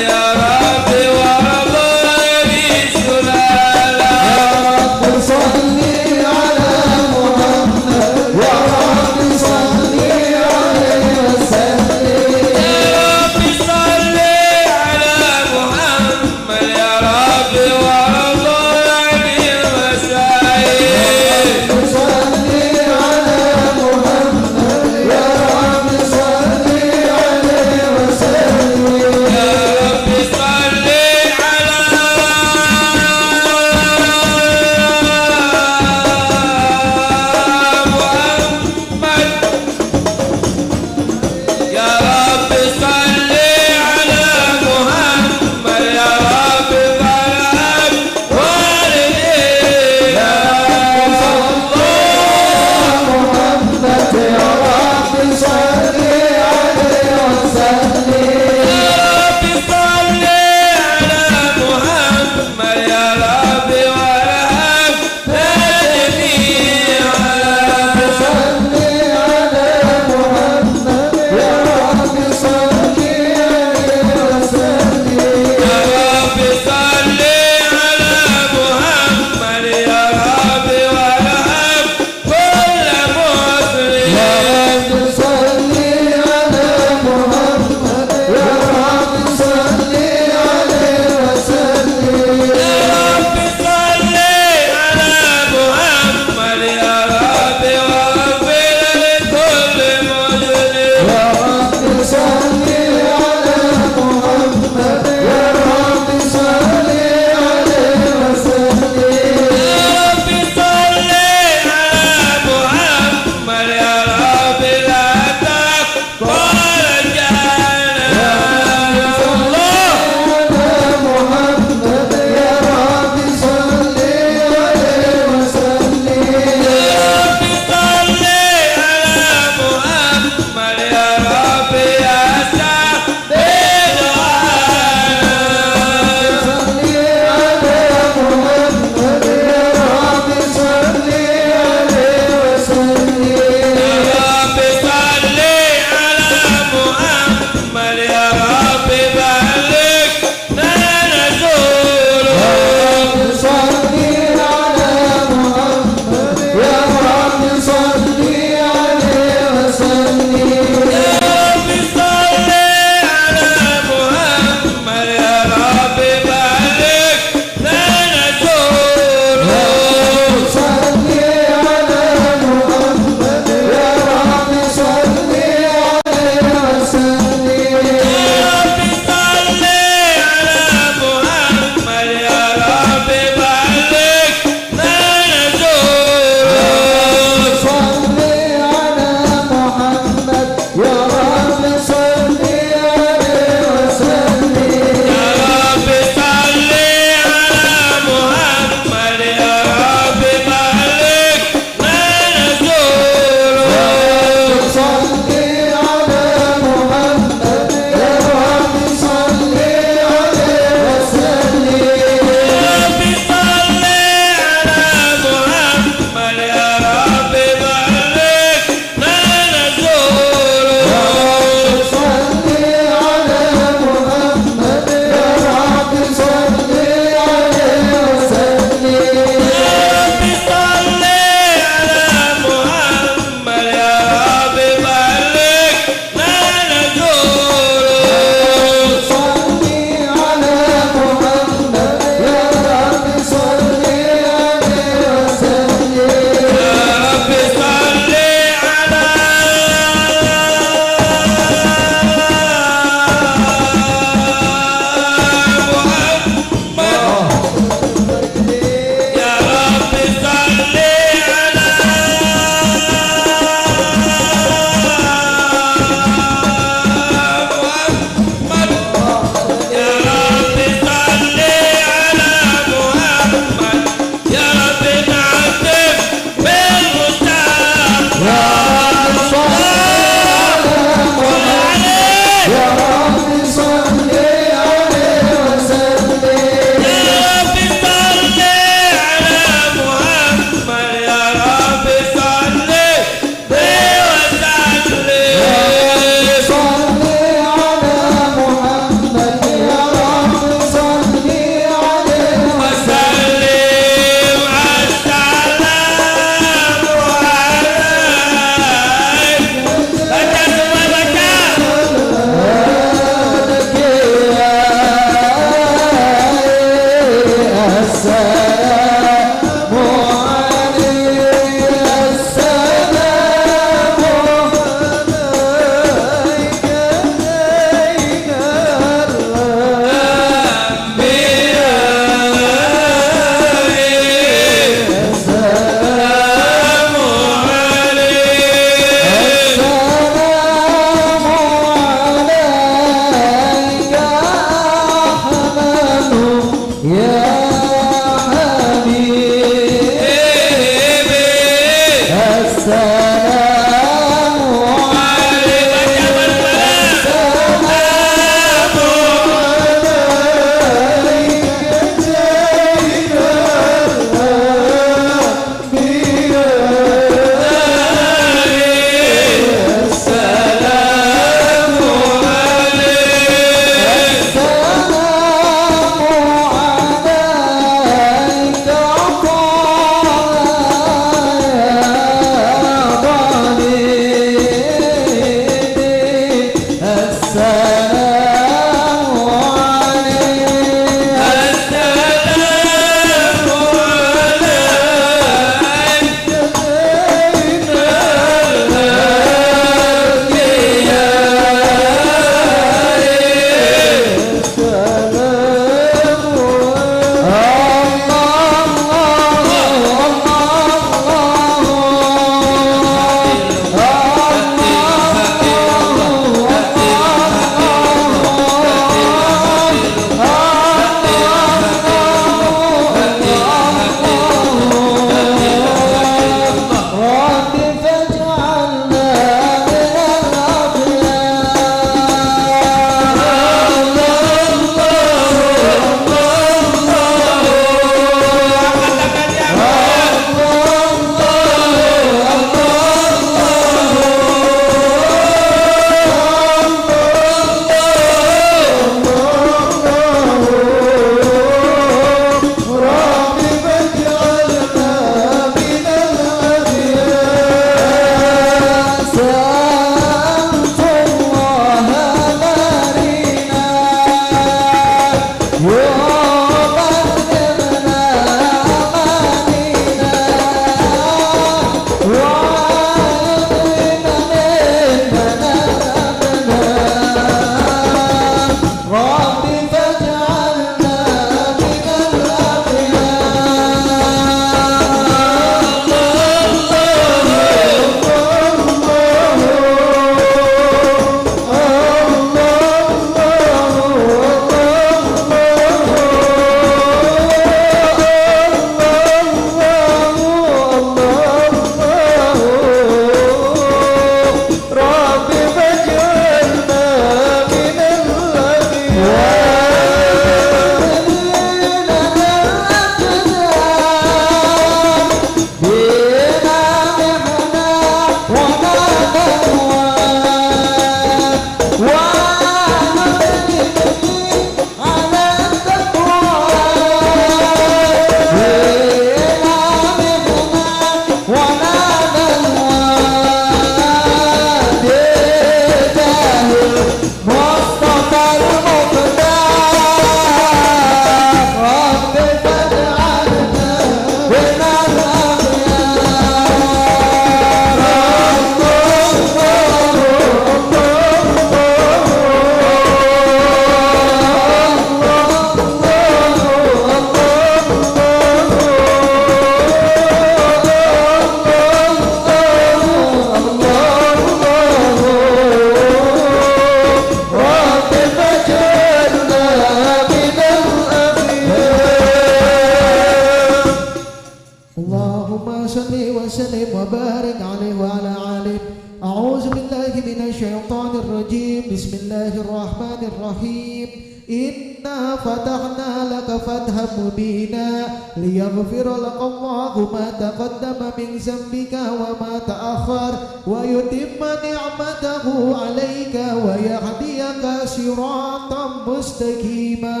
اللهم صل وسلم وبارك عليه وعلى آله. أعوذ بالله من الشيطان الرجيم. بسم الله الرحمن الرحيم. إنا فتحنا لك فتحا مبينا ليغفر لك الله ما تقدم من ذنبك وما تأخر ويتم نعمته عليك ويهديك صراطا مستقيما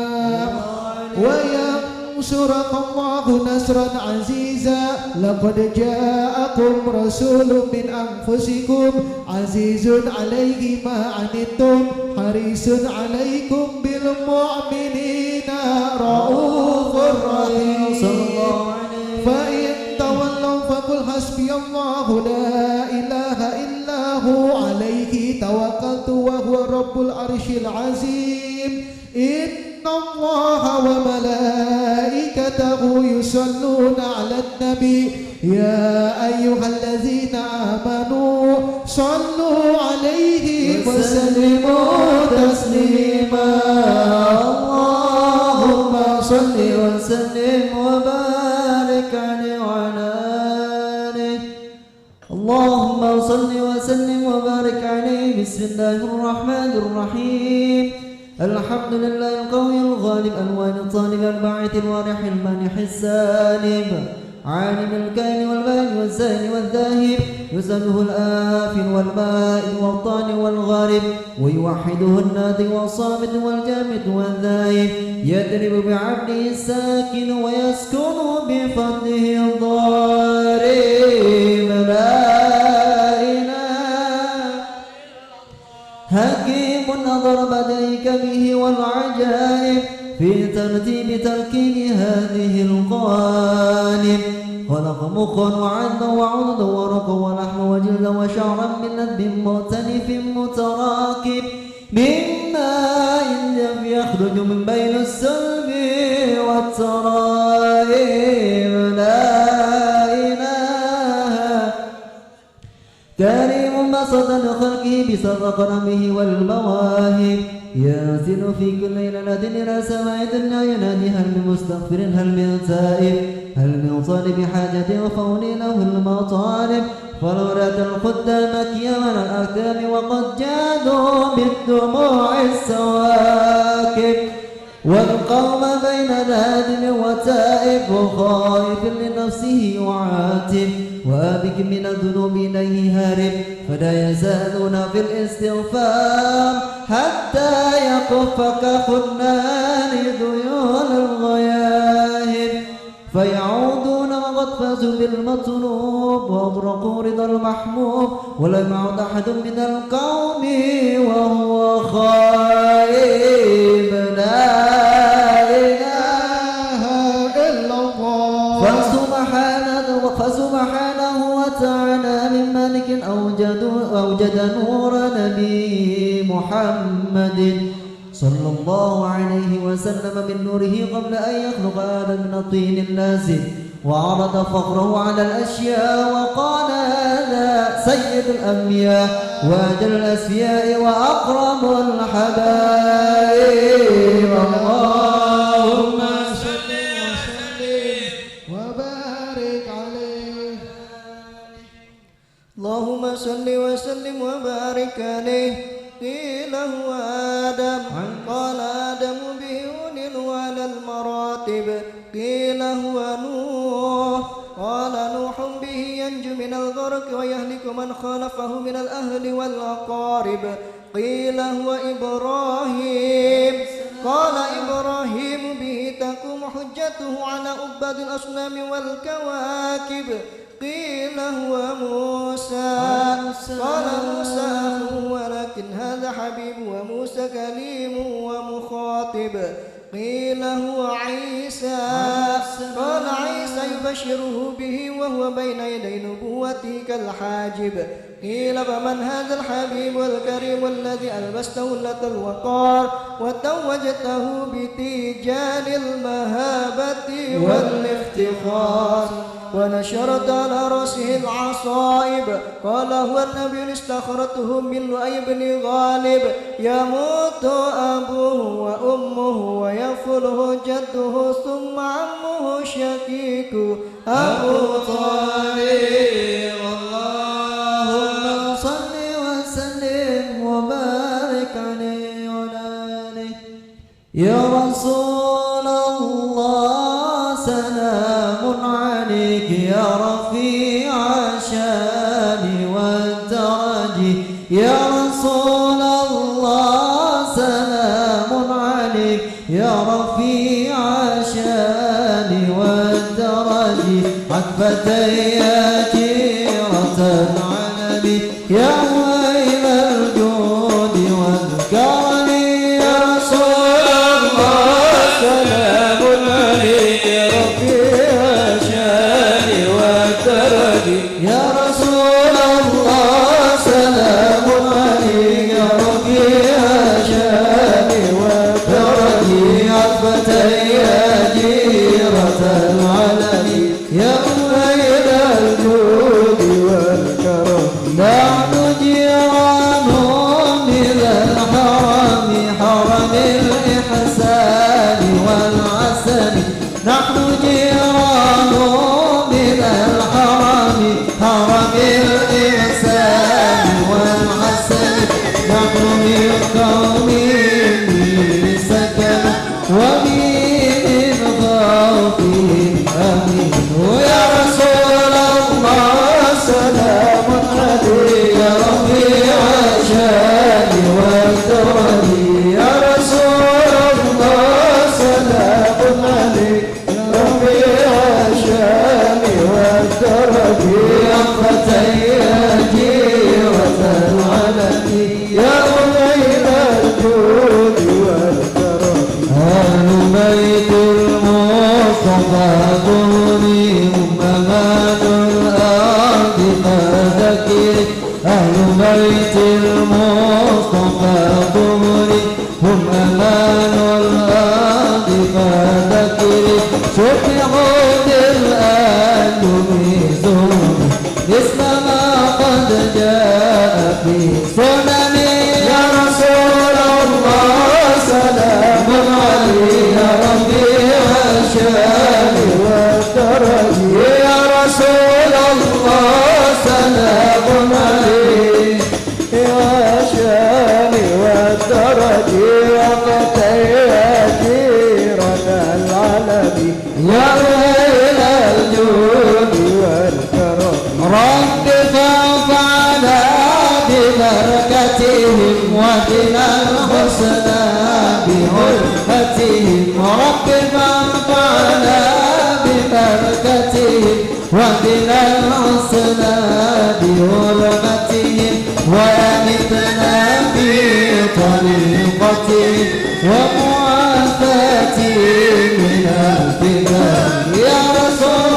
وينصرك الله نصرا عزيزا. لقد جاءكم رسول من أنفسكم عزيز عليه ما عنتم حريص عليكم بالمؤمنين رؤوف رحيم. فإن تولوا فقل حسبي الله لا إله إلا هو عليه توكلت وهو رب العرش العظيم. إن الله وملائكته يصلون على النبي يا أيها الذين آمنوا صلوا عليه وسلموا تسليما. اللهم صل وسلم وبارك عليه وعلى آله. اللهم صل وسلم وبارك عليه. بسم الله الرحمن الرحيم. الحمد لله القوي الغالب الوالد الطالب الباعث الوارح المانح السالم عالم الكائن والبائن والزائن والذاهب يسأله الآفل والبائن والطالع والغارب ويوحده النادي والصامت والجامد والذاهب يدرب بعبده الساكن ويسكن بفضله الضارب. لا إله حكيم نظر بديك به والعجائب في ترتيب تركيب هذه القوالب. خلق مخا وعظما وعضدا ورقا ولحما وجلدا وشعرا من ندب مختلف متراكب من ماء يخرج من بين السلب والترائب. لا إله كريم بسط لخلقه بسط قدمه والمواهب ينزل في كل ليلة إلى سماء الدنيا ينادي هل من مستغفر هل من تائب هل من طالب حاجة وفولي له المطالب. فلولا الخدامك يا من الأكتام وقد جادوا بالدموع السواكب والقوم بين نادم وتائب وخائف لنفسه وعاتب وآبك من الذنوب إليه هارب. فلا يزالون في الاستغفار حتى يكف كف النار ذيول الغياهب فيعودون وقد فازوا بالمطلوب وأبرقوا رضا المحمود ولم يعد أحد من القوم وهو خائب. لا إله إلا الله. فسبحانه وتعالى من مالك أوجد نور نبي محمد صلى الله عليه وسلم من نوره قبل أن يخلق آدم من الطين اللازم وعرض فخره على الأشياء وقال هذا سيد الأنبياء وأجل الأسفياء وأكرم الحبائب. اللهم صل وسلم وبارك عليه. اللهم صل وسلم وبارك عليه. قيل هو آدم قال آدم بهون وعلى المراتب. قيل هو نوح قال نوح به ينجو من الغرق ويهلك من خالفه من الأهل والأقارب. قيل هو إبراهيم قال إبراهيم به تقوم حجته على عباد الأصنام والكواكب. قيل هو موسى قال موسى أخوه ولكن هذا حبيب وموسى كليم ومخاطب. قيل هو عيسى قال عيسى يبشره به وهو بين يدي نبوته كالحاجب. قيل فمن هذا الحبيب الكريم الذي ألبسته لة الوقار وتوجته بتيجان المهابة والافتخار. ونشرت على رأسه العصائب. قال هو النبي استخرته من لؤي بن غالب. يموت أبوه وأمه ويفله جده ثم عمه شقيق أبو طالب. اللهم صل وسلم وبارك عليه وعلى آله. يا رسول الله سلام عليك يا رفيع الشان والدرج. يا رسول الله سلام عليك يا رفيع الشان والدرج. عتبتي جيرة العلم يا ويل الجود والكرم. يا رسول الله سلام عليك يا رفيع الشان والدرج. يا رسول الله سلام عليك يا رفيع الشان والدرج. عتبتي جيرة العلم يا ويل الجود والكرم. نحن جيران من الحرم حرم الإحسان والعسل. نحن جيران من الحرم حرم الإحسان والعسل. نحن من قوم سكن ومن خوفهم أمين. يا رسول الله سلام عليك يا رفيع الشان والدرج. يا رسول الله سلام عليك يا رفيع الشان والدرج. يا فتي جيرة العلم يا ويل الجود والكرم. أهل بيت المصطفى ظلمهم أمان الأرض فذكر. أهل بيت المصطفى ظلمهم أمان الأرض فذكر. شفعوا بالآن بظلم مثل ما قد جاء في سنن. يا رسول الله سلام عليك يا رفيع الشان والدرج. يا رسول الله سلام عليك يا الشان والدرج. يا فتي جيرة العلم يا ويل الجود والكرم. رب فانفعنا ببركتهم وبنا الحسنى بحرمتهم. رب فانفعنا ببركتهم وبنا الحسنى بحرمتهم. وأمتنا في طريقتهم ومعافاتهم من الفتن. يا رسول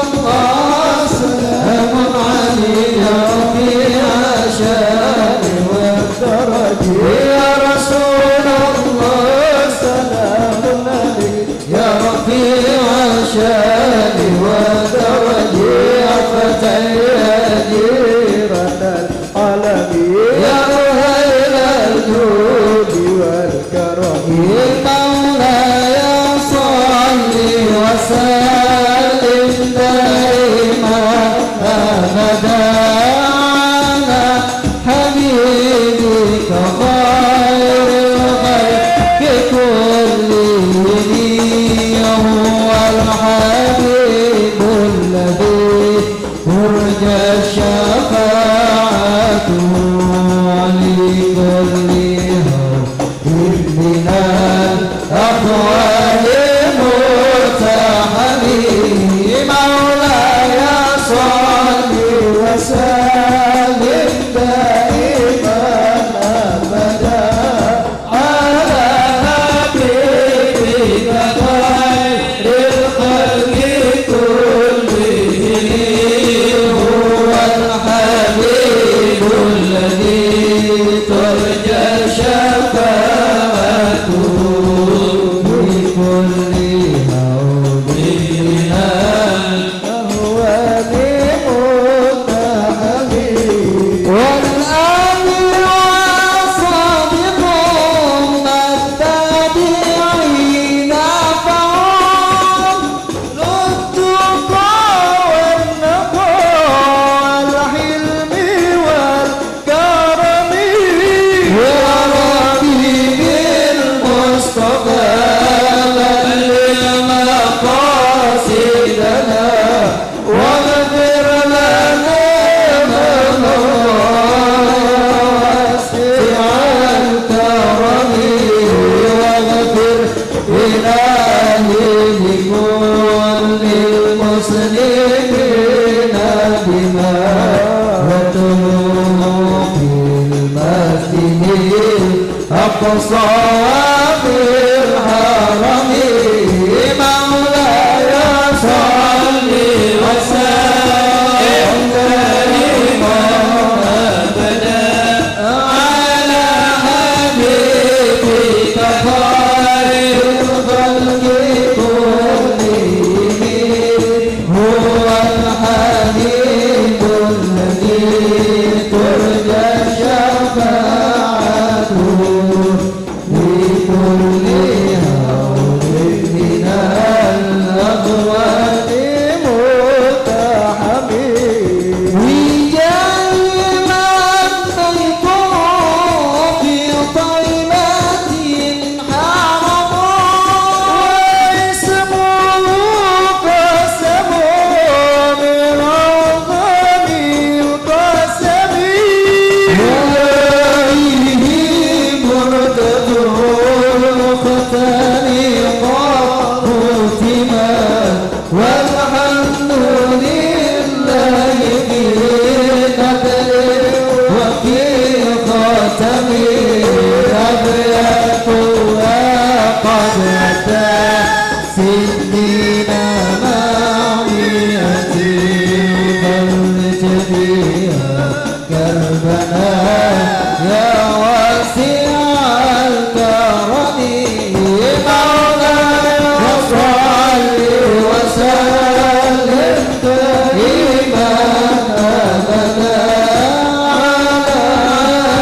الله سلام عليك يا رفيع الشان والدرج. يا رسول الله سلام عليك يا رفيع الشان والدرج. يا فتي جيرة العلم يا ويل الجود والكرم. مولاي صل وسلم دائما أبدا على حبيبك خير الخلق كلهم. هو الحبيب الذي ترجى الشفاعة لكل من الأقوال مرتحمين. مولاي صل وسلم دائما أبدا على حبيبك خير الخلق كلهم. هو الحبيب صواب الحرم مولاي صل وسلم دائما أبدا على حبيبك خير الخلق كلهم هو الحبيب الذي ترجى شفاعته لكل هول من الأقوال متحمل رجال من بيتهم في طيبات حرم واسمه قسم من أعظم القسم وإليه مرتد الختان قد ختما والحمد لله في قدر وفي خاتم أبيات وقد أتى سنين معمية فرج بها كربنا يا واسع الكرم مولاي صل وسلم دائما أبدا على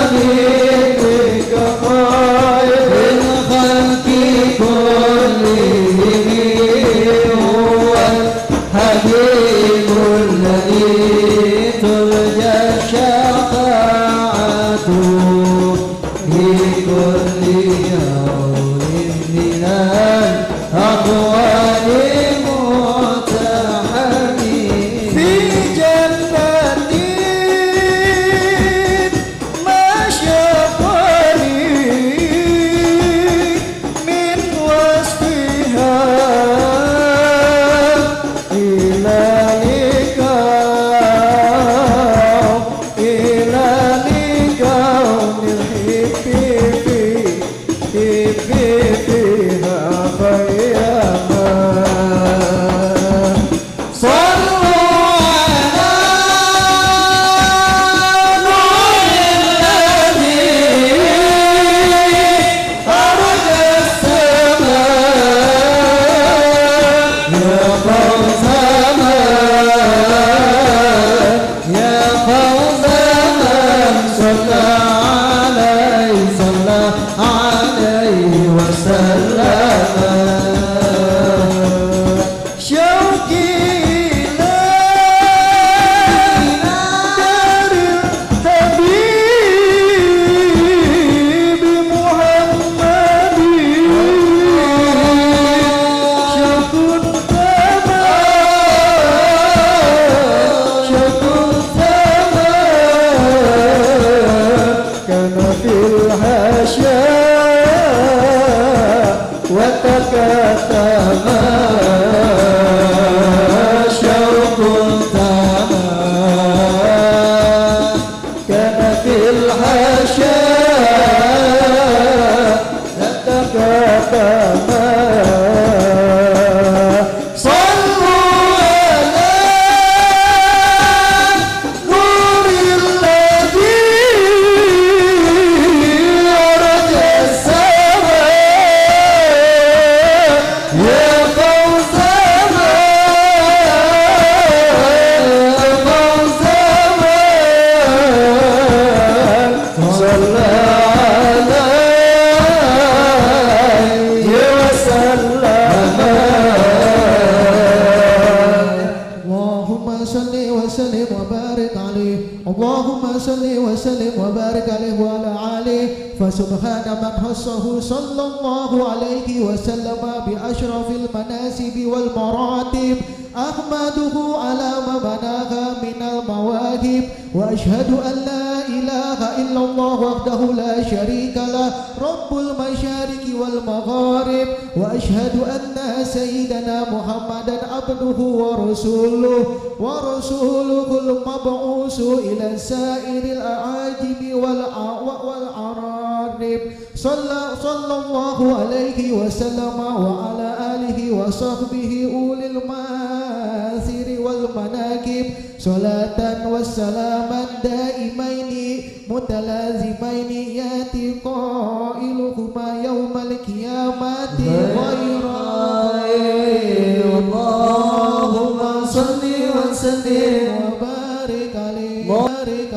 حبيبك خير الخلق كلهم هو الحبيب الذي ترجى شفاعته في كل يوم من الأقوال متحمل في جنة ما شفاني من وصفها إلى لقاء الحب فيها خياما صلوا على نور الذي أرج السماء يا فوز يا فوز من صلى عليه وسلم شوقي إلى دار الحبيب محمد شوق كان في الحاشا وتكتم شوق تمام كان في الحاشا وتكتم صلوا على نور الذي أرج السماء يا فوز من صلى عليه وسلم اللهم صل وسلم وبارك عليه اللهم صل وسلم وبارك عليه وعلى آله فسبحان من خصه صلى الله عليه وسلم بأشرف المناسب والمراتب أحمده على ما بناها من المواهب وأشهد أن لا إله إلا الله وحده لا شريك له رب المشارق والمغارب وأشهد أن سيدنا محمدا عبده ورسوله المبعوث إلى سائر الأعاجم والأعرار المغرب صلى الله عليه وسلم وعلى آله وصحبه أولي المآثر والمناكب صلاة والسلاما دائمين متلازمين يأتي قائلهما يوم القيامة غير اللهم صل وسلم وبارك عليه وبارك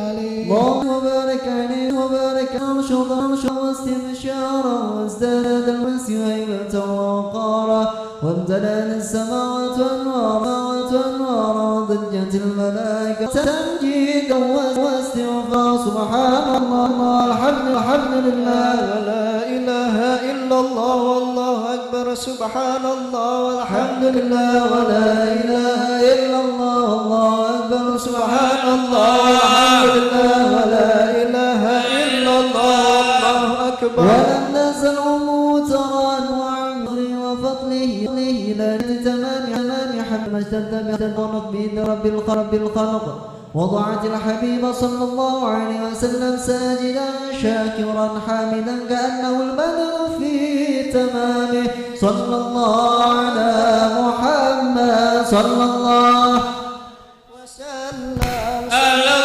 عليه وبارك أنشط واستبشارا وازداد المسيح هيبة ووقارا وامتلأت السماوات وأنوارا وضجت الملائكة تمجيدا واستغفارا سبحان الله الحمد لله لا إله إلا الله والله أكبر سبحان الله والحمد لله ولا إله إلا الله والله أكبر سبحان الله والحمد لله ولا إله إلا الله والله أكبر ولم نزل موترا وعمره وفضله إلى تمام حمد ما اشتد بيدنق بإذن رب الخلق وضعت الحبيب صلى الله عليه وسلم ساجدا شاكرا حامدا كأنه البدر في تمامه صلى الله على محمد صلى الله وسلم على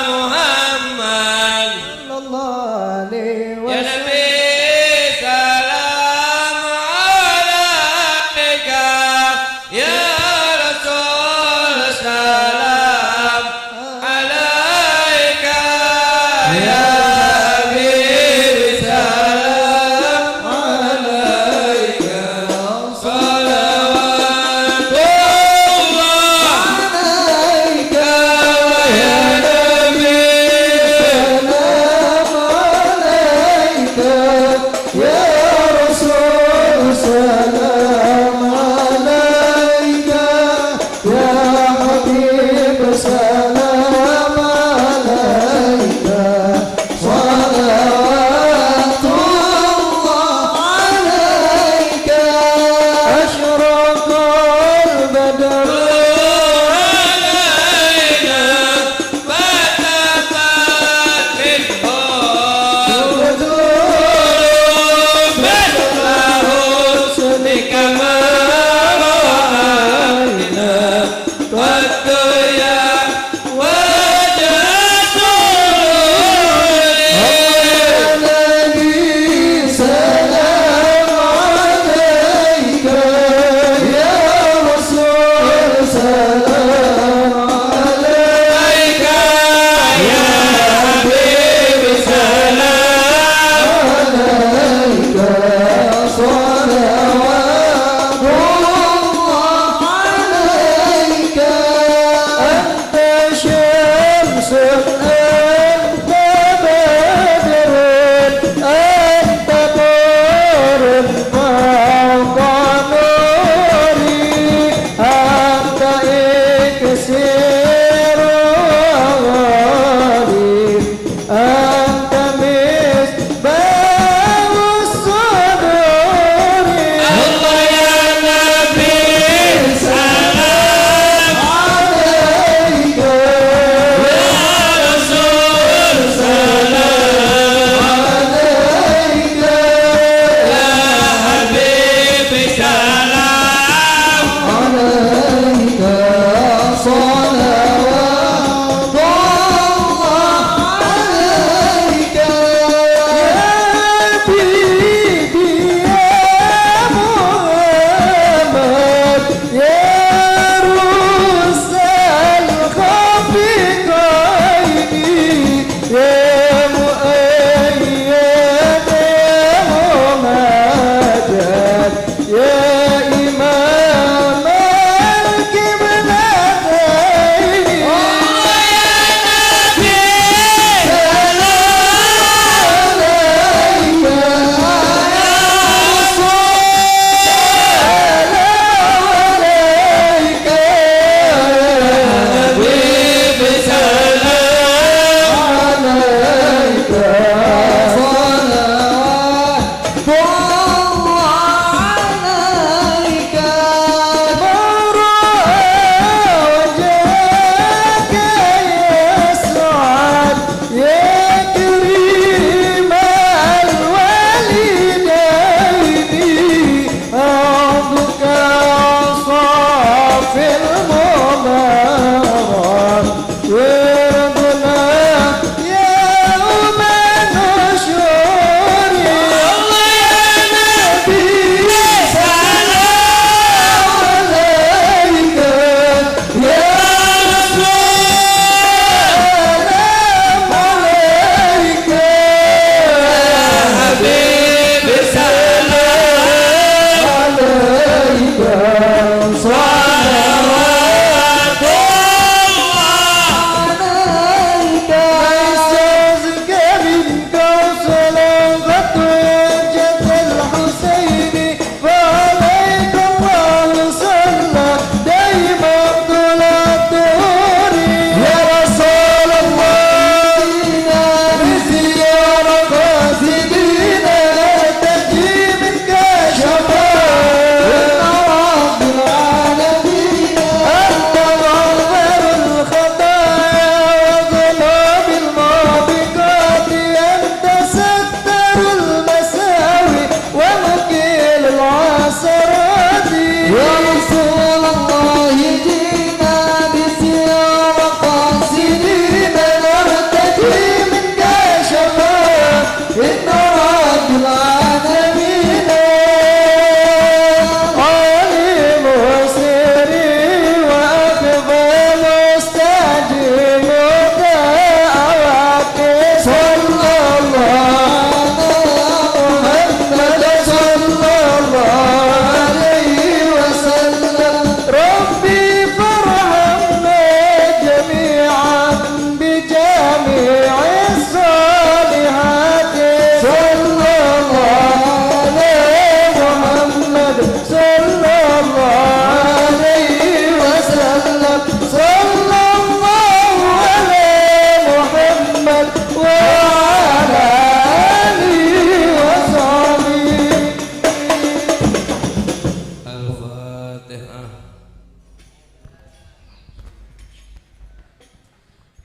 محمد صلى الله عليه يا وسلم نبي سلام عليك يا رسول سلام عليك يا حبيب سلام عليك صلوات الله عليك ويا نبي سلام عليك يا رسول سلام عليك يا حبيب سلام عليك صلوات الله عليك أشرق البدر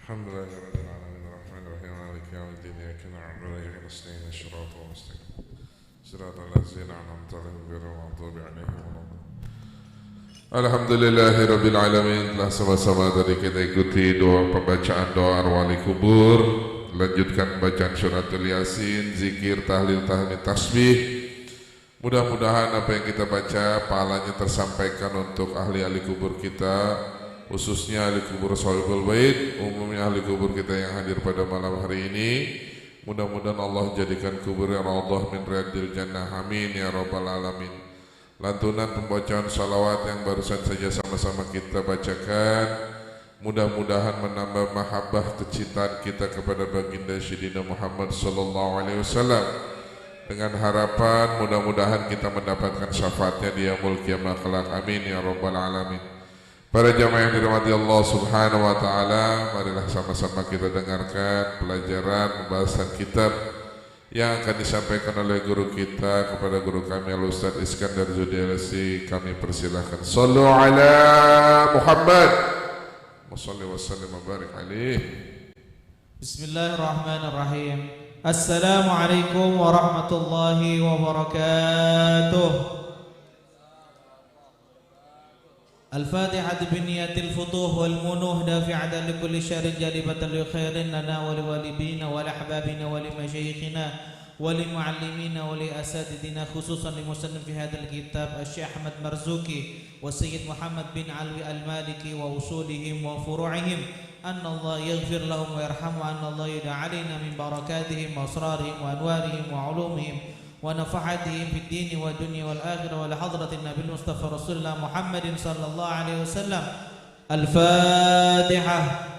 Alhamdulillahirabbil alamin arrahmanir rahim maliki yaumiddin iyyaka na'budu wa iyyaka nasta'in shiratal mustaqim shiratal ladzina an'amta 'alaihim ghairil maghdubi 'alaihim waladdallin. Alhamdulillahirabbil alamin. Telah sama-sama tadi kita ikuti doa pembacaan doa arwah kubur, lanjutkan bacaan suratul yasin, zikir, tahlil, tahmid, tasbih. Mudah-mudahan apa yang kita baca pahalanya tersampaikan untuk ahli-ahli kubur kita, khususnya ahli kubur Shahibul Bait, umumnya ahli kubur kita yang hadir pada malam hari ini. Mudah-mudahan Allah jadikan kuburnya raudhah min riyadil jannah, amin ya rabbal alamin. Lantunan pembacaan salawat yang barusan saja sama-sama kita bacakan, mudah-mudahan menambah mahabbah kecintaan kita kepada baginda Sayyidina Muhammad sallallahu alaihi wasallam. Dengan harapan mudah-mudahan kita mendapatkan syafaatnya di yaumul qiyamah kelak, amin ya rabbal alamin. Para jamaah yang dirahmati Allah Subhanahu wa taala, marilah sama-sama kita dengarkan pelajaran pembahasan kitab yang akan disampaikan oleh guru kita kepada guru kami Al-Ustaz Iskandar Zudialasi. Kami persilahkan. Sallu ala Muhammad wa salli wa sallim wa barik alaih. Bismillahirrahmanirrahim. Assalamualaikum warahmatullahi wabarakatuh. الفاتحة بنية الفتوح والمنوح دافعة لكل شر جالبة لخير لنا ولوالدينا ولأحبابنا ولمشايخنا ولمعلمينا ولأساتذتنا، خصوصا لمسلم في هذا الكتاب الشيخ أحمد مرزوقي والسيد محمد بن علوي المالكي وأصولهم وفروعهم، أن الله يغفر لهم ويرحمهم، أن الله يدعى علينا من بركاتهم وأسرارهم وأنوارهم وعلومهم ونفحاتهم في الدين والدنيا والآخرة، ولحضرة النبي المصطفى رسول الله محمد صلى الله عليه وسلم. الفاتحة.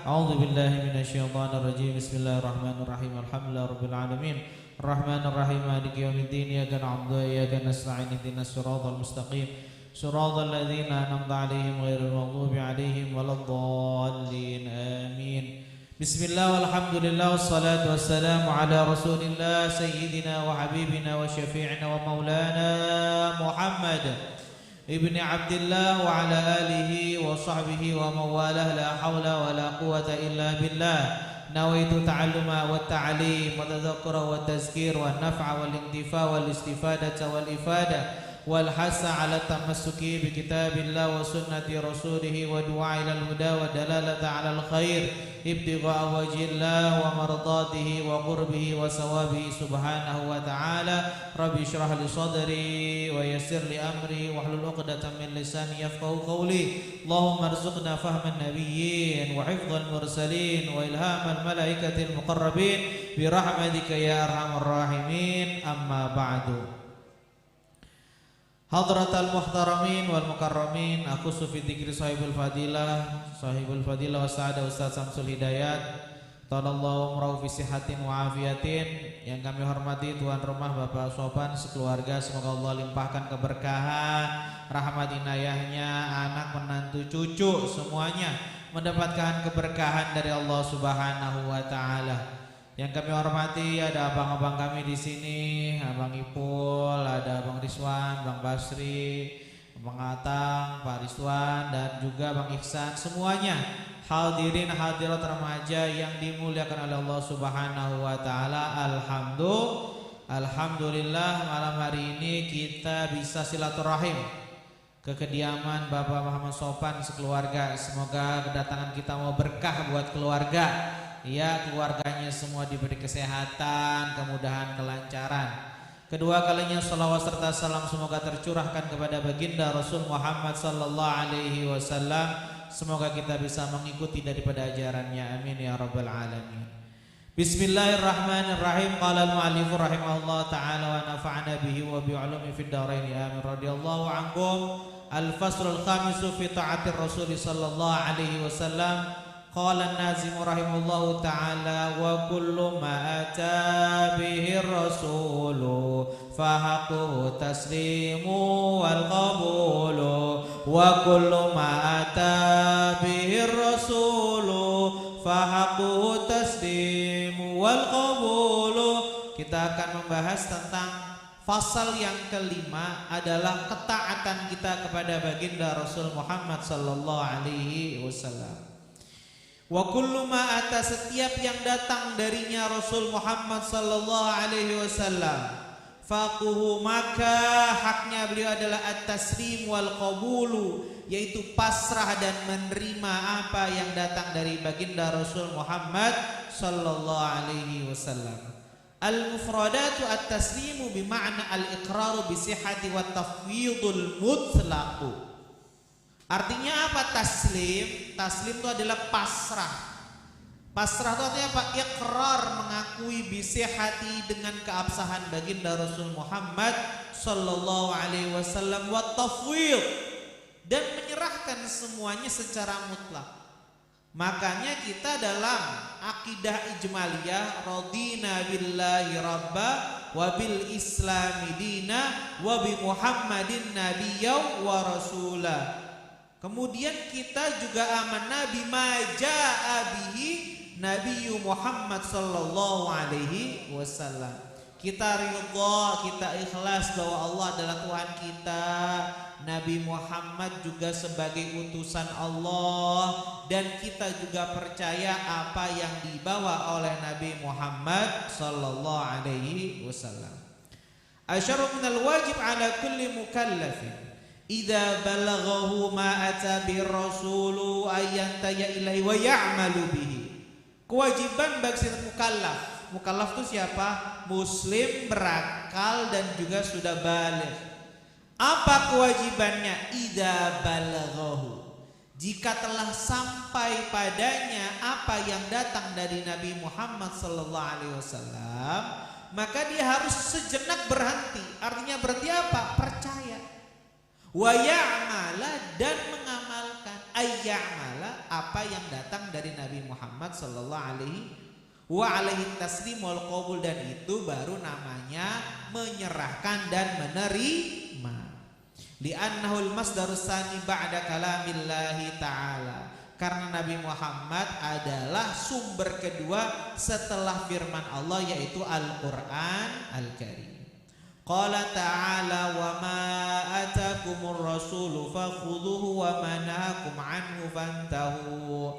أعوذ بالله من الشيطان الرجيم. بسم الله الرحمن الرحيم. الحمد لله رب العالمين الرحمن الرحيم مالك يوم الدين، إياك نعبد وإياك نستعين، اهدنا الصراط المستقيم صراط الذين أنعمت عليهم غير المغضوب عليهم ولا الضالين، آمين. Bismillah walhamdulillah wassalatu wassalamu ala rasulillah sayyidina wa habibina wa syafi'ina wa maulana Muhammad ibni Abdillah wa ala alihi wa sahbihi wa mawalah, la hawla wa la quwata illa billah. Nawaitu ta'alluma wa ta'alim wa tadhakkura wa tazkir wa naf'a wal intifa wal istifadata wal ifada wal hasa ala tamassuki bi kitabillah wa sunnati rasulih wa du'a ila al-huda wa dalalata ala al-khair ibtigha'a wajhillah wa mardatihi wa qurbihi wa sawabihi subhanahu wa ta'ala. Rabbi shrah li sadri wa yassir li amri wa hlul 'uqdatam min lisani yafqahu qawli. Allahumma arzuqna fahman nabiyyin wa hifdhal mursalin wa ilhamal malaikatil muqarrabin bi rahmatika ya arhamar rahimin. Amma ba'du. Hadratal muhtaramin wal mukarramin, aku sufi dzikri sahibul fadilah wa sa'ada Ustaz Samsul Hidayat, talallahu umrahu fi sihatin wa afiatin. Yang kami hormati tuan rumah Bapak Sopan sekeluarga, semoga Allah limpahkan keberkahan, rahmat inayahnya, anak menantu cucu semuanya mendapatkan keberkahan dari Allah Subhanahu wa taala. Yang kami hormati ada abang-abang kami di sini, Abang Ipul, ada Abang Rizwan, Bang Basri, Bang Atang, Pak Rizwan, dan juga Bang Ihsan. Semuanya hadirin hadirat remaja yang dimuliakan oleh Allah Subhanahu wa taala. Alhamdulillah malam hari ini kita bisa silaturahim ke kediaman Bapak Muhammad Sopan sekeluarga. Semoga kedatangan kita mau berkah buat keluarga. Ya, keluarganya semua diberi kesehatan, kemudahan, kelancaran. Kedua kalinya salawat serta salam semoga tercurahkan kepada baginda Rasul Muhammad sallallahu alaihi wasallam. Semoga kita bisa mengikuti daripada ajarannya, amin ya rabbal alamin. Bismillahirrahmanirrahim. Qala al-mu'allif rahimahullah ta'ala wa nafa'ana bihi wa bi'ulumi fid dharain, amin. Radhiyallahu ankum. Al-faslul khamisu fi ta'atir Rasul sallallahu alaihi wasallam. Qala an-nazim rahimahullahu ta'ala wa kullu ma ata bihi ar-rasulu fahaqqu taslimu wal qabulu wa kullu ma ata bihi ar-rasulu fahaqqu taslimu wal qabulu. Kita akan membahas tentang fasal yang kelima adalah ketaatan kita kepada baginda Rasul Muhammad sallallahu alaihi wasallam. Wa kullu ma ata, setiap yang datang darinya Rasul Muhammad sallallahu alaihi wasallam, faquhu, maka haknya beliau adalah at-taslim wal qabulu, yaitu pasrah dan menerima apa yang datang dari baginda Rasul Muhammad sallallahu alaihi wasallam. Al-mufradatu at-taslimu bima'na al-iqraru bisihhati wa tafwidul mutlaqu. Artinya apa taslim? Taslim itu adalah pasrah. Pasrah itu artinya apa? Iqrar, mengakui bisihhati, dengan keabsahan baginda Rasul Muhammad sallallahu alaihi wasallam, wa tafwid, dan menyerahkan semuanya secara mutlak. Makanya kita dalam akidah ijmaliyah, radina billahi rabba wa bil islami dina wa bi muhammadin nabiyya wa rasula. Kemudian kita juga amanna bima jaa bihi Nabi Muhammad sallallahu alaihi wasallam. Kita ridha, kita ikhlas bahwa Allah adalah Tuhan kita, Nabi Muhammad juga sebagai utusan Allah, dan kita juga percaya apa yang dibawa oleh Nabi Muhammad sallallahu alaihi wasallam. Asyaru minal wajib ala kulli mukallafin idza balaghahu ma ata bir rasulu ayyantaya ilaihi wa ya'malu bihi. Kewajiban bagi setiap mukallaf. Mukallaf itu siapa? Muslim, berakal, dan juga sudah baligh. Apa kewajibannya? Idza balaghahu, jika telah sampai padanya apa yang datang dari Nabi Muhammad sallallahu alaihi wasallam, maka dia harus sejenak berhenti. Artinya berarti apa? Percaya. Wa ya'mala, dan mengamalkan. Ayya'mala, apa yang datang dari Nabi Muhammad sallallahu alaihi taslim wal qabul, dan itu baru namanya menyerahkan dan menerima. Li'annahul masdarus tsani ba'da kalamillahi ta'ala, karena Nabi Muhammad adalah sumber kedua setelah firman Allah, yaitu Al-Qur'an Al-Karim. Qala ta'ala wa ma atakumur rasulu fakhudhuhu wa ma nahakum anhu fantahu.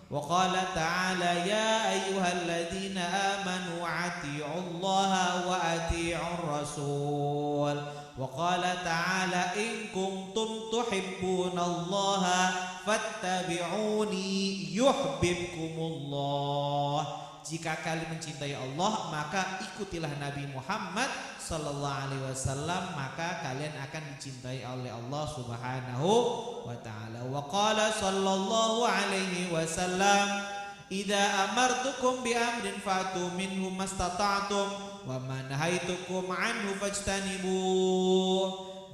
Wa qala ta'ala ya ayyuhalladzina amanu ati'ullaha wa ati'ur rasul. Wa qala ta'ala in kuntum tuhibbunallaha fattabi'uni yuhibbukumullah. Jika kalian mencintai Allah, maka ikutilah Nabi Muhammad sallallahu alaihi wasallam, maka kalian akan dicintai oleh Allah Subhanahu wa taala. Wa qala sallallahu alaihi wasallam, idza amartukum bi amrin fa'tu minhu mastata'tum wa ma nahaitukum anhu fajtanibu.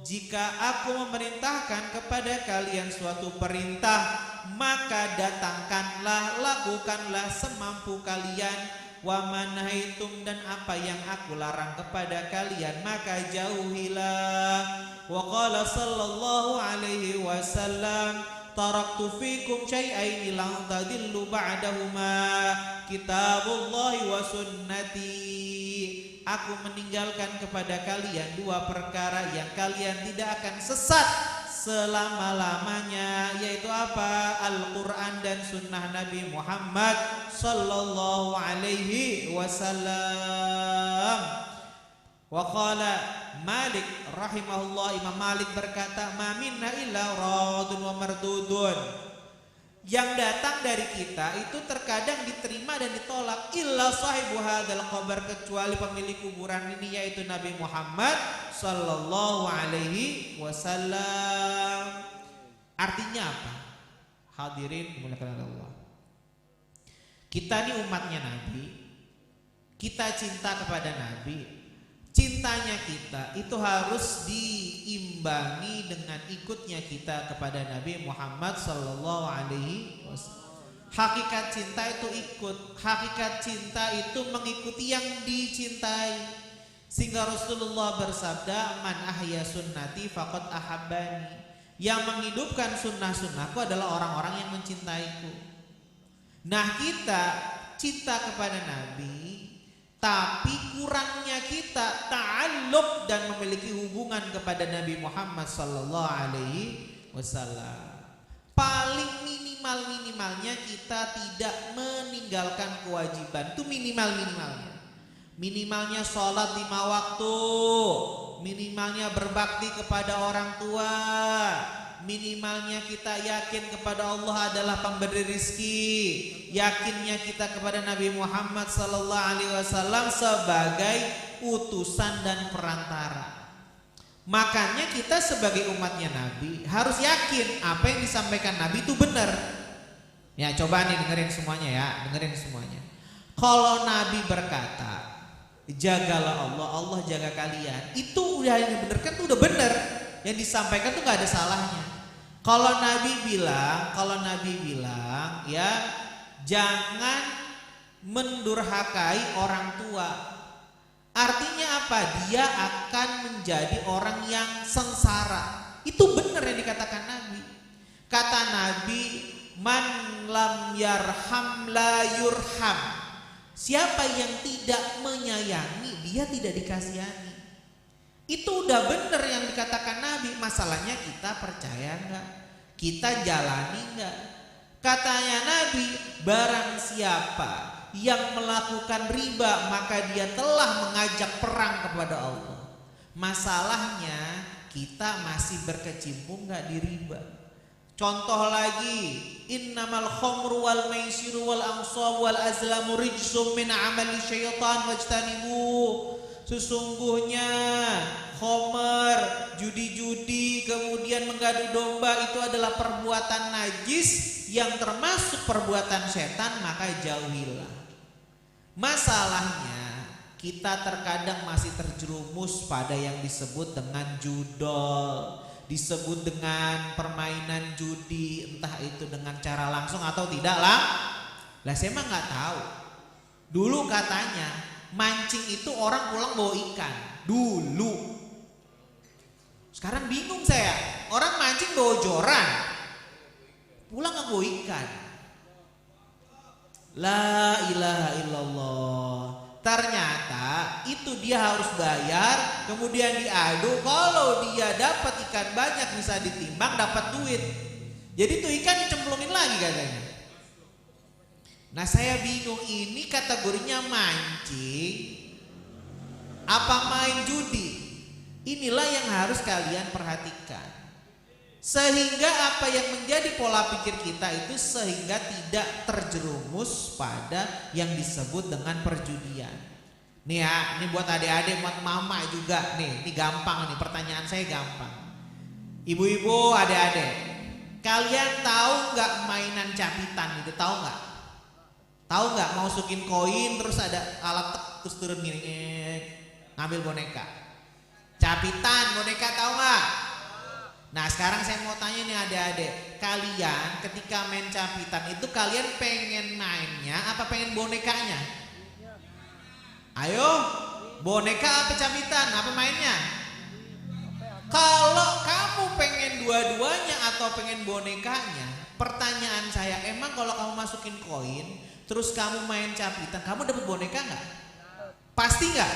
Jika aku memerintahkan kepada kalian suatu perintah, maka datangkanlah, lakukanlah semampu kalian. Wa manhaitum, dan apa yang aku larang kepada kalian, maka jauhilah. Wa qala sallallahu alaihi wasallam, taraktu fikum syai'aini lan tadillu ba'dahuma, kitabullahi wa sunnati. Aku meninggalkan kepada kalian dua perkara yang kalian tidak akan sesat selama-lamanya, yaitu apa? Al-Quran dan sunnah Nabi Muhammad sallallahu alaihi wasallam. Wa qala Malik rahimahullah, Imam Malik berkata, ma minna illa radun wa mardudun. Yang datang dari kita itu terkadang diterima dan ditolak. Illa sahibu hadzal qabr, kecuali pemilik kuburan ini, yaitu Nabi Muhammad sallallahu alaihi wasallam. Artinya apa? Hadirin dimuliakan Allah, kita ini umatnya Nabi, kita cinta kepada Nabi. Cintanya kita itu harus diimbangi dengan ikutnya kita kepada Nabi Muhammad sallallahu alaihi wasallam. Hakikat cinta itu ikut, hakikat cinta itu mengikuti yang dicintai. Sehingga Rasulullah bersabda, man ahya sunnati faqad ahabbani. Yang menghidupkan sunnah-sunnahku adalah orang-orang yang mencintaiku. Nah, kita cinta kepada Nabi, tapi kurangnya kita ta'alluq dan memiliki hubungan kepada Nabi Muhammad sallallahu alaihi wasallam. paling minimalnya kita tidak meninggalkan kewajiban. Itu minimalnya. Minimalnya sholat 5 waktu, minimalnya berbakti kepada orang tua, minimalnya kita yakin kepada Allah adalah pemberi rizki, yakinnya kita kepada Nabi Muhammad SAW sebagai utusan dan perantara. Makanya kita sebagai umatnya Nabi harus yakin apa yang disampaikan Nabi itu benar. Ya coba nih dengerin semuanya ya, dengerin semuanya. Kalau Nabi berkata jagalah Allah, Allah jaga kalian, itu udah yang dibenarkan, itu udah benar. Yang disampaikan tuh gak ada salahnya. Kalau Nabi bilang ya jangan mendurhakai orang tua, artinya apa? Dia akan menjadi orang yang sengsara. Itu benar yang dikatakan Nabi. Kata Nabi, man lam yarham la yurham. Siapa yang tidak menyayangi, dia tidak dikasihani. Itu udah benar yang dikatakan Nabi. Masalahnya kita percaya enggak? Kita jalani enggak? Katanya Nabi, barang siapa yang melakukan riba maka dia telah mengajak perang kepada Allah. Masalahnya kita masih berkecimpung enggak di riba. Contoh lagi, innamal khamru wal maisiru wal ansab wal azlamu rijsum min amali syaitan wajtanibu. Sesungguhnya khamr, judi-judi, kemudian menggadu domba itu adalah perbuatan najis yang termasuk perbuatan setan, maka jauhilah. Masalahnya kita terkadang masih terjerumus pada yang disebut dengan judol, disebut dengan permainan judi, entah itu dengan cara langsung atau tidak lah. Saya mah nggak tahu. Dulu katanya mancing itu orang pulang bawa ikan. Dulu. Sekarang bingung saya. Orang mancing bawa joran, pulang nggak bawa ikan. La ilaha illallah. Ternyata itu dia harus bayar, kemudian diadu. Kalau dia dapat ikan banyak bisa ditimbang, dapat duit. Jadi tuh ikan dicemplungin lagi katanya. Nah saya bingung, ini kategorinya mancing apa main judi? Inilah yang harus kalian perhatikan. Sehingga apa yang menjadi pola pikir kita itu sehingga tidak terjerumus pada yang disebut dengan perjudian. Nih ya, ini buat adik-adik, buat mama juga nih. Ini gampang nih, pertanyaan saya gampang. Ibu-ibu, adik-adik, kalian tahu nggak mainan capitan itu? Tahu nggak? Tahu nggak? Masukin koin terus ada alat terus turun gini, ngambil boneka. Capitan, boneka, tahu nggak? Nah sekarang saya mau tanya nih adik-adik, kalian ketika main capitan itu kalian pengen mainnya apa pengen bonekanya? Ayo, boneka apa capitan? Apa mainnya? Kalau kamu pengen dua-duanya atau pengen bonekanya, pertanyaan saya, emang kalau kamu masukin koin terus kamu main capitan, kamu dapat boneka nggak? Pasti nggak?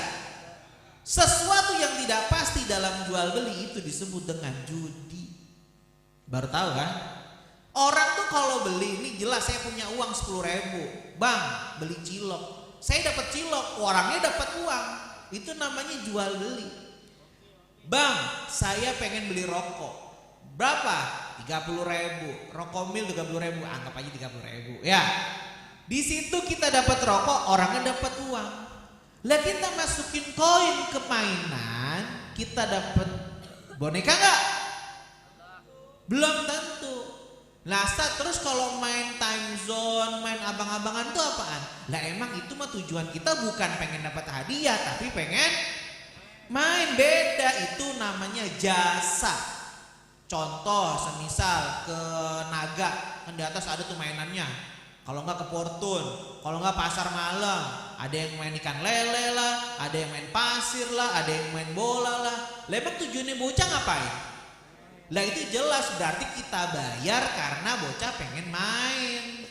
Sesuatu yang tidak pasti dalam jual beli itu disebut dengan judi. Baru tahu kan? Orang tuh kalau beli, ini jelas saya punya uang 10.000, bang beli cilok, saya dapat cilok, orangnya dapat uang, itu namanya jual beli. Bang saya pengen beli rokok, berapa? 30.000, rokok mil 30.000, anggap aja 30.000 ya. Di situ kita dapat rokok, orangnya dapat uang. Lah kita masukin koin ke mainan, kita dapat boneka nggak? Belum tentu. Nah terus kalau main time zone, main abang-abangan itu apaan? Lah emang itu mah tujuan kita bukan pengen dapat hadiah, tapi pengen main. Beda, itu namanya jasa. Contoh semisal ke Naga, kan di atas ada tuh mainannya. Kalau enggak ke Fortune, kalau enggak pasar malam, ada yang main ikan lele lah, ada yang main pasir lah, ada yang main bola lah. Emang tujuannya bocah ngapain? Lah itu jelas berarti kita bayar karena bocah pengen main.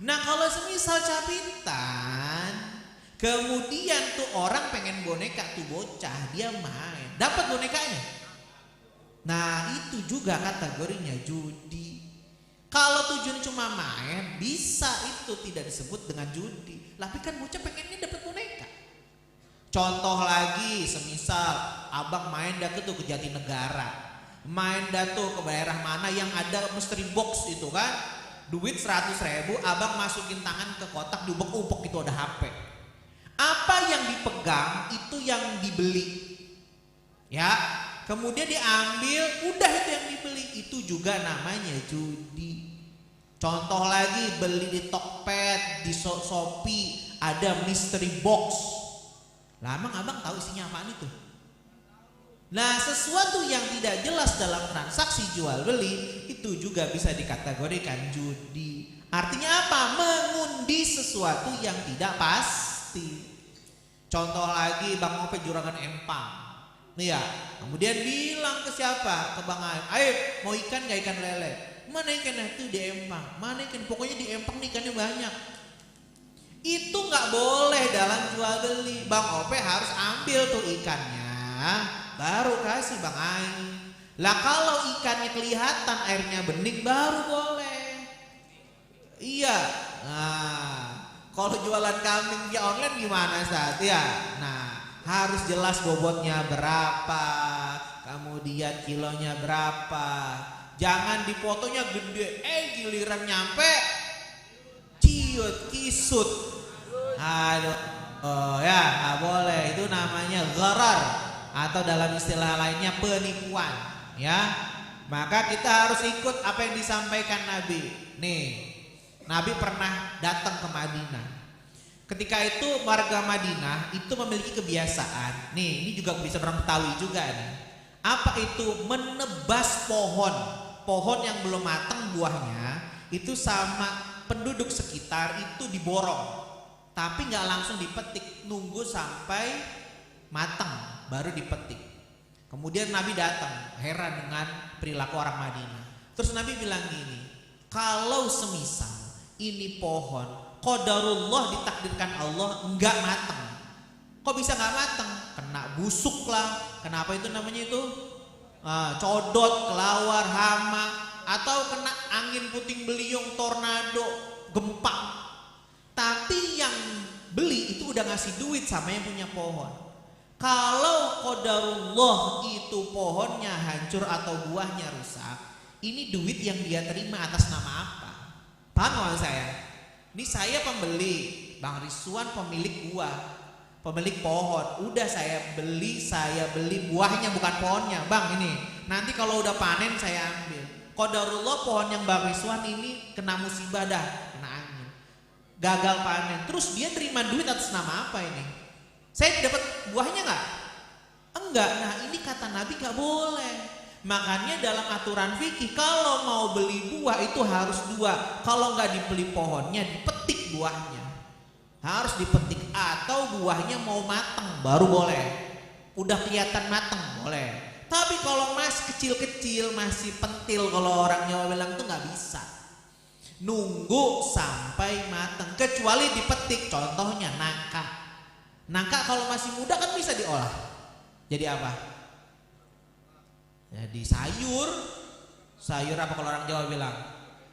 Nah kalau semisal capitan, kemudian tuh orang pengen boneka, tuh bocah dia main, dapat bonekanya. Nah itu juga kategorinya judi. Kalau tujuan cuma main, bisa itu tidak disebut dengan judi. Tapi kan bocah pengennya dapat boneka. Contoh lagi, semisal abang main dah tuh ke Jatinegara, main dah tuh ke daerah mana yang ada mystery box itu kan, duit 100.000, abang masukin tangan ke kotak, diubek-ubek itu ada HP. Apa yang dipegang itu yang dibeli, ya. Kemudian diambil, udah itu yang dibeli, itu juga namanya judi. Contoh lagi, beli di Tokped, di Shopee ada mystery box. Lah emang abang tahu isinya apaan itu? Nah, sesuatu yang tidak jelas dalam transaksi jual beli itu juga bisa dikategorikan judi. Artinya apa? Mengundi sesuatu yang tidak pasti. Contoh lagi, Bang Ope juragan empang. Nih ya, kemudian bilang ke siapa? Ke Bang Aib, mau ikan gak ikan lele? Mana ikannya? Itu di empang. Mana ikan? Pokoknya di empang ikannya banyak. Itu gak boleh dalam jual beli. Bang Ope harus ambil tuh ikannya, baru kasih Bang Aib. Lah kalau ikannya kelihatan airnya bening, baru boleh. Iya. Nah, kalau jualan kambing via online gimana saat ya? Nah, harus jelas bobotnya berapa, kemudian kilonya berapa. Jangan dipotonya gede, giliran nyampe ciut, kisut. Aduh, ya nggak boleh. Itu namanya gharar atau dalam istilah lainnya penipuan. Ya, maka kita harus ikut apa yang disampaikan Nabi. Nih, Nabi pernah datang ke Madinah. Ketika itu warga Madinah itu memiliki kebiasaan. Nih, ini juga bisa orang Betawi juga nih. Apa itu? Menebas pohon yang belum matang buahnya itu sama penduduk sekitar itu diborong. Tapi nggak langsung dipetik, nunggu sampai matang baru dipetik. Kemudian Nabi datang, heran dengan perilaku orang Madinah. Terus Nabi bilang gini, kalau semisal ini pohon qadarullah ditakdirkan Allah enggak matang. Kok bisa enggak matang? Kena busuk lah. Kenapa itu namanya itu? Codot, kelawar, hama, atau kena angin puting beliung, tornado, gempa. Tapi yang beli itu udah ngasih duit sama yang punya pohon. Kalau qadarullah itu pohonnya hancur atau buahnya rusak, ini duit yang dia terima atas nama apa? Paham nggak saya? Ini saya pembeli, Bang Rizwan pemilik buah, pemilik pohon. Udah saya beli buahnya bukan pohonnya. Bang ini, nanti kalau udah panen saya ambil. Qadarullah pohon yang Bang Rizwan ini kena musibah dah, kena angin, gagal panen. Terus dia terima duit atas nama apa ini? Saya dapat buahnya nggak? Enggak. Nah ini kata Nabi nggak boleh. Makanya dalam aturan fikih kalau mau beli buah itu harus dua. Kalau nggak dibeli pohonnya, dipetik buahnya. Harus dipetik atau buahnya mau matang baru boleh. Udah kelihatan matang boleh. Tapi kalau masih kecil-kecil, masih pentil, kalau orang Jawa bilang tuh nggak bisa. Nunggu sampai matang. Kecuali dipetik. Contohnya nangka. Nangka kalau masih muda kan bisa diolah. Jadi apa? Jadi sayur apa kalau orang Jawa bilang?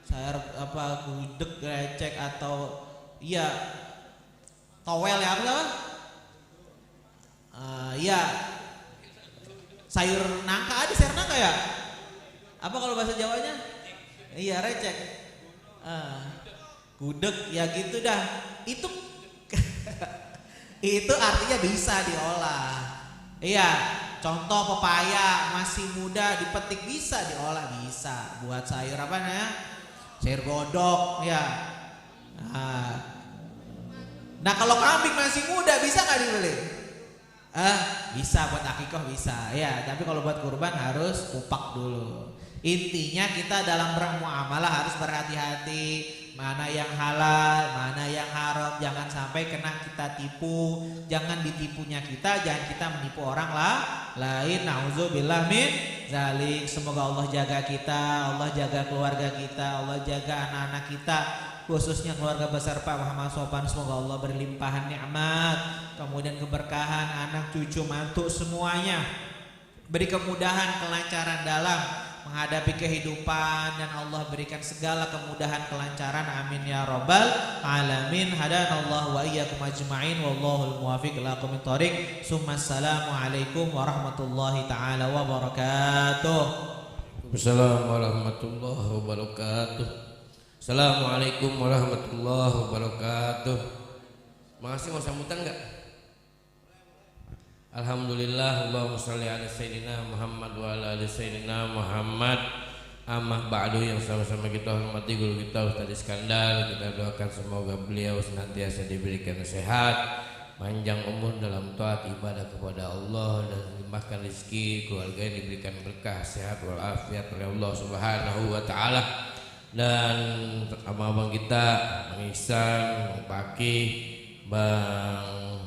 Sayur apa? Gudeg, recek atau iya towel ya apa? Iya sayur nangka, ada sayur nangka ya? Apa kalau bahasa Jawanya? Iya recek. Gudeg ya gitu dah. Itu artinya bisa diolah. Iya. Contoh pepaya masih muda dipetik bisa diolah, bisa buat sayur apa namanya? Sayur godok ya. Nah kalau kambing masih muda bisa nggak dibeli? Bisa buat akikah bisa ya, tapi kalau buat kurban harus kupak dulu. Intinya kita dalam bermuamalah harus berhati-hati. Mana yang halal, mana yang haram, jangan sampai kena kita tipu. Jangan ditipunya kita, jangan kita menipu orang lain. Nauzubillah min zalik. Semoga Allah jaga kita, Allah jaga keluarga kita, Allah jaga anak-anak kita, khususnya keluarga besar Pak Muhammad Sopan. Semoga Allah berlimpahan nikmat, kemudian keberkahan anak cucu mantu semuanya. Beri kemudahan, kelancaran dalam menghadapi kehidupan, dan Allah berikan segala kemudahan kelancaran, amin ya rabbal alamin. Hadanallahu wa iyyakum ajma'in wallahul muwaffiq ila aqwamit thoriq. Assalamualaikum warahmatullahi taala wabarakatuh. Assalamualaikum warahmatullahi wabarakatuh. Assalamualaikum warahmatullahi wabarakatuh. Makasih, mau sambutan enggak? Alhamdulillah, Allahumma sholli ala sayyidina Muhammad wa ala ali sayyidina Muhammad. Amma ba'du, yang sama-sama kita hormati guru kita Ustaz Iskandar. Kita doakan semoga beliau senantiasa diberikan sehat, panjang umur dalam taat ibadah kepada Allah, dan dilimpahkan rezeki, keluarga yang diberikan berkah, sehat walafiat oleh Allah Subhanahu wa taala. Dan abang-abang kita, Bang Ihsan, Bang Paki, Bang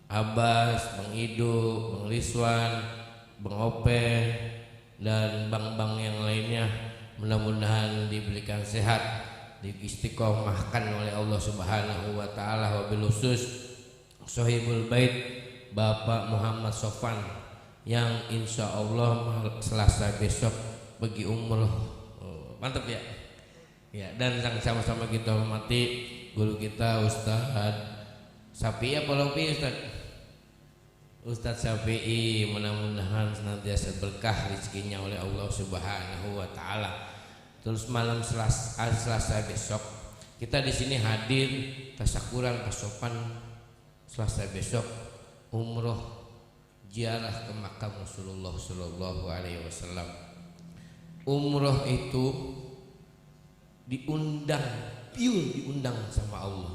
Abbas, Bang Ido, Bang Rizwan, Bang Ope, dan bang-bang yang lainnya, mudah-mudahan diberikan sehat, diistiqomahkan oleh Allah Subhanahu wa taala. Wabil khusus Sohibul Bait Bapak Muhammad Sofan yang insya Allah Selasa besok pergi umroh. Mantap ya. Ya, dan sama-sama kita hormati guru kita Ustaz Sapi, apa Lopi Ustaz Syafi'i, mudah-mudahan senantiasa berkah rezekinya oleh Allah Subhanahu wa taala. Terus malam Selasa besok kita di sini hadir tasyakuran pasopan Selasa besok umroh ziarah ke makam Rasulullah sallallahu alaihi wasallam. Umroh itu diundang sama Allah.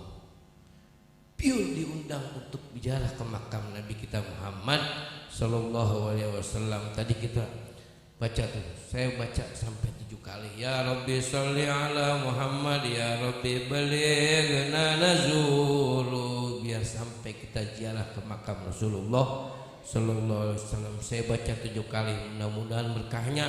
Pure diundang untuk bicara ke makam Nabi kita Muhammad sallallahu alaihi wasallam. Tadi kita baca tuh, saya baca sampai 7 kali. Ya Rabbi sholli ala Muhammad, ya Rabbi balighna nazuru, biar sampai kita ziarah ke makam Rasulullah sallallahu alaihi wasallam. Saya baca 7 kali. Mudah-mudahan berkahnya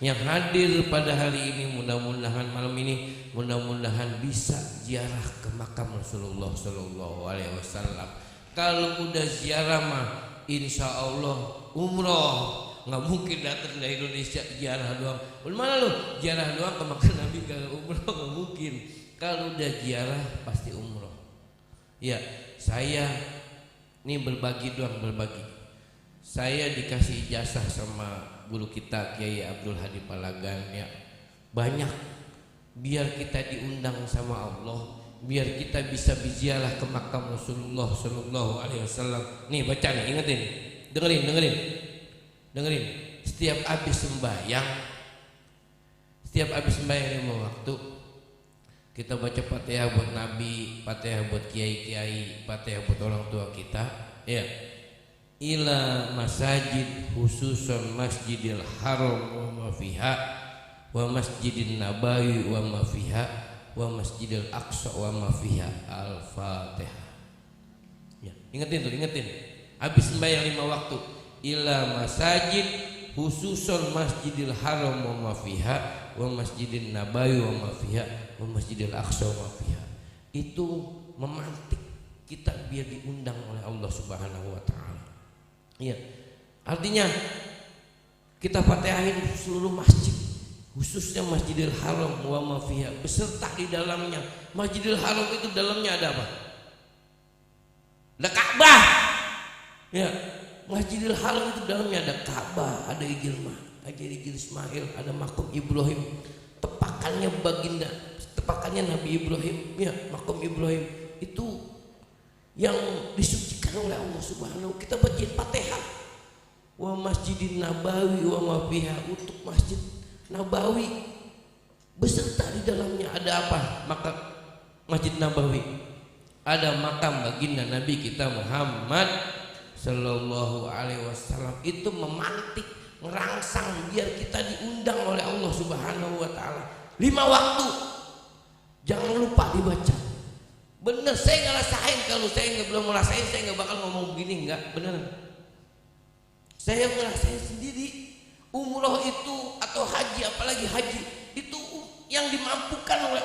yang hadir pada hari ini, mudah-mudahan malam ini, mudah-mudahan bisa ziarah ke makam Rasulullah sallallahu alaihi wasallam. Kalau udah ziarah mah insya Allah umroh, nggak mungkin datang dari Indonesia ziarah doang. Mana lu ziarah doang ke makam Nabi, kalau umroh nggak mungkin. Kalau udah ziarah pasti umroh. Ya, saya ini berbagi doang, berbagi. Saya dikasih ijazah sama guru kita Kiai Abdul Hadi Palagan, ya, banyak biar kita diundang sama Allah, biar kita bisa berziarah ke makam Rasulullah sallallahu alaihi wasallam. Nih baca nih, ingetin, dengerin. Setiap habis sembahyang 5 waktu kita baca Fatihah buat Nabi, Fatihah buat kiai-kiai, Fatihah buat orang tua kita, ya. Ila masajid khususan Masjidil Haram wa ma fiha, wa Masjidin Nabawi wa ma fiha, wa Masjidil Aqsa wa ma fiha. Al-Fatihah. Ya, ingetin. Habis sembahyang 5 waktu. Ila masajid khususan Masjidil Haram wa ma fiha, wa Masjidin Nabawi wa ma fiha, wa Masjidil Aqsa wa ma fiha. Itu memantik kita biar diundang oleh Allah Subhanahu wa taala. Iya, artinya kita fatihahin seluruh masjid, khususnya Masjidil Haram wa ma fiha, beserta di dalamnya. Masjidil Haram itu dalamnya ada apa? Ada Ka'bah. Ya, Masjidil Haram itu dalamnya ada Ka'bah, ada Hajar Ismail, ada makam Ibrahim, tepakannya baginda, tepakannya Nabi Ibrahim, ya, makam Ibrahim itu yang disucikan oleh Allah Subhanahu. Kita baca Fatihah. Wa Masjidin Nabawi wa ma fiha, untuk Masjid Nabawi beserta di dalamnya ada apa? Maka Masjid Nabawi ada makam baginda Nabi kita Muhammad sallallahu alaihi wasallam. Itu memantik, merangsang biar kita diundang oleh Allah Subhanahu wa taala. 5 waktu. Jangan lupa dibaca. Bener, saya ngerasain. Kalau saya belum ngerasain, saya nggak bakal ngomong begini, nggak bener. Saya ngerasain sendiri. Umroh itu atau haji, apalagi haji itu yang dimampukan oleh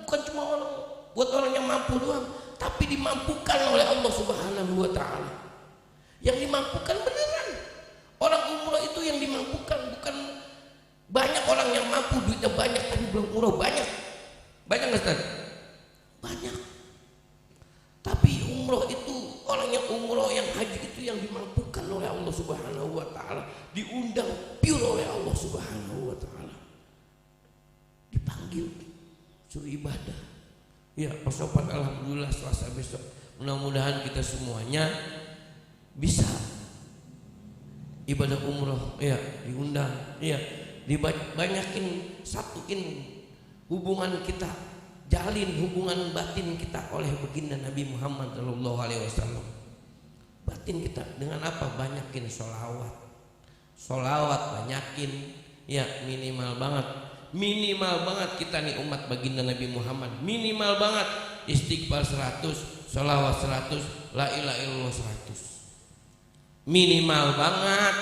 bukan cuma orang, buat orang yang mampu doang, tapi dimampukan oleh Allah Subhanahu wa taala. Yang dimampukan beneran. Orang umroh itu yang dimampukan, bukan Banyak orang yang mampu, duitnya banyak tapi belum umroh, banyak nggak Ustaz? Banyak. Tapi umroh itu, orang yang umroh, yang haji itu yang dimampukan oleh Allah Subhanahu wa Ta'ala, diundang pure oleh Allah Subhanahu wa Ta'ala, dipanggil suruh ibadah. Ya, persoalan alhamdulillah Selasa besok mudah-mudahan kita semuanya bisa ibadah umroh, ya, diundang, ya, dibanyakin, satuin hubungan kita, jalin hubungan batin kita oleh baginda Nabi Muhammad SAW. Batin kita dengan apa? Banyakin sholawat banyakin, ya, minimal banget kita nih umat baginda Nabi Muhammad, minimal banget istighfar 100, sholawat 100, la ilaha illallah 100, minimal banget.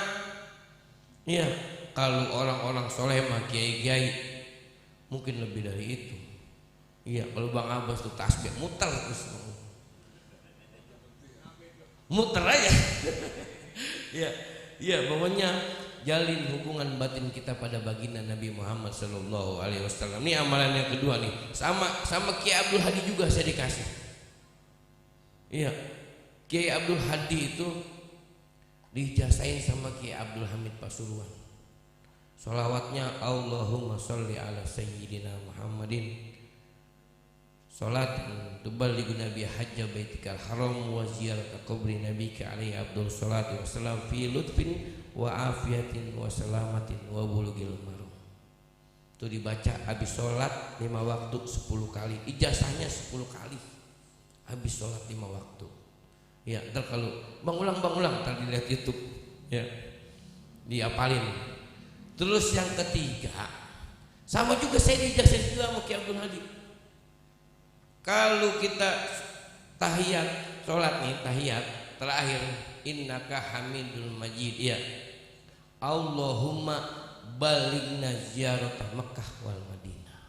Ya, kalau orang-orang soleh mah kiai-kiai mungkin lebih dari itu. Iya, kalau Bang Abbas tuh tasbih muter terus, muter aja. Iya, pokoknya jalin hubungan batin kita pada baginda Nabi Muhammad Sallallahu Alaihi Wasallam. Ini amalan yang kedua nih, sama Kiai Abdul Hadi juga saya dikasih. Iya, Kiai Abdul Hadi itu dijasain sama Kiai Abdul Hamid Pasuruan. Sholawatnya Allahumma sholli ala sayyidina Muhammadin salatan tuballighu nabi hajja baitikal haram wa ziyarata qabri nabika alaihi abdul salatu wassalam fi lutfin wa afiyatin wa salamatin wa bulughil maram. Itu dibaca habis sholat 5 waktu 10 kali, ijazahnya 10 kali habis sholat 5 waktu. Ya, ntar kalau bang ulang ntar dilihat YouTube, ya, diapalin. Terus yang ketiga, sama juga saya diijazahin juga sama Kiai Abdul Hadi. Kalau kita tahiyat, sholat nih, tahiyat terakhir, innaka hamidul majid, ya, Allahumma balighna ziyaratah Makkah wal Madinah.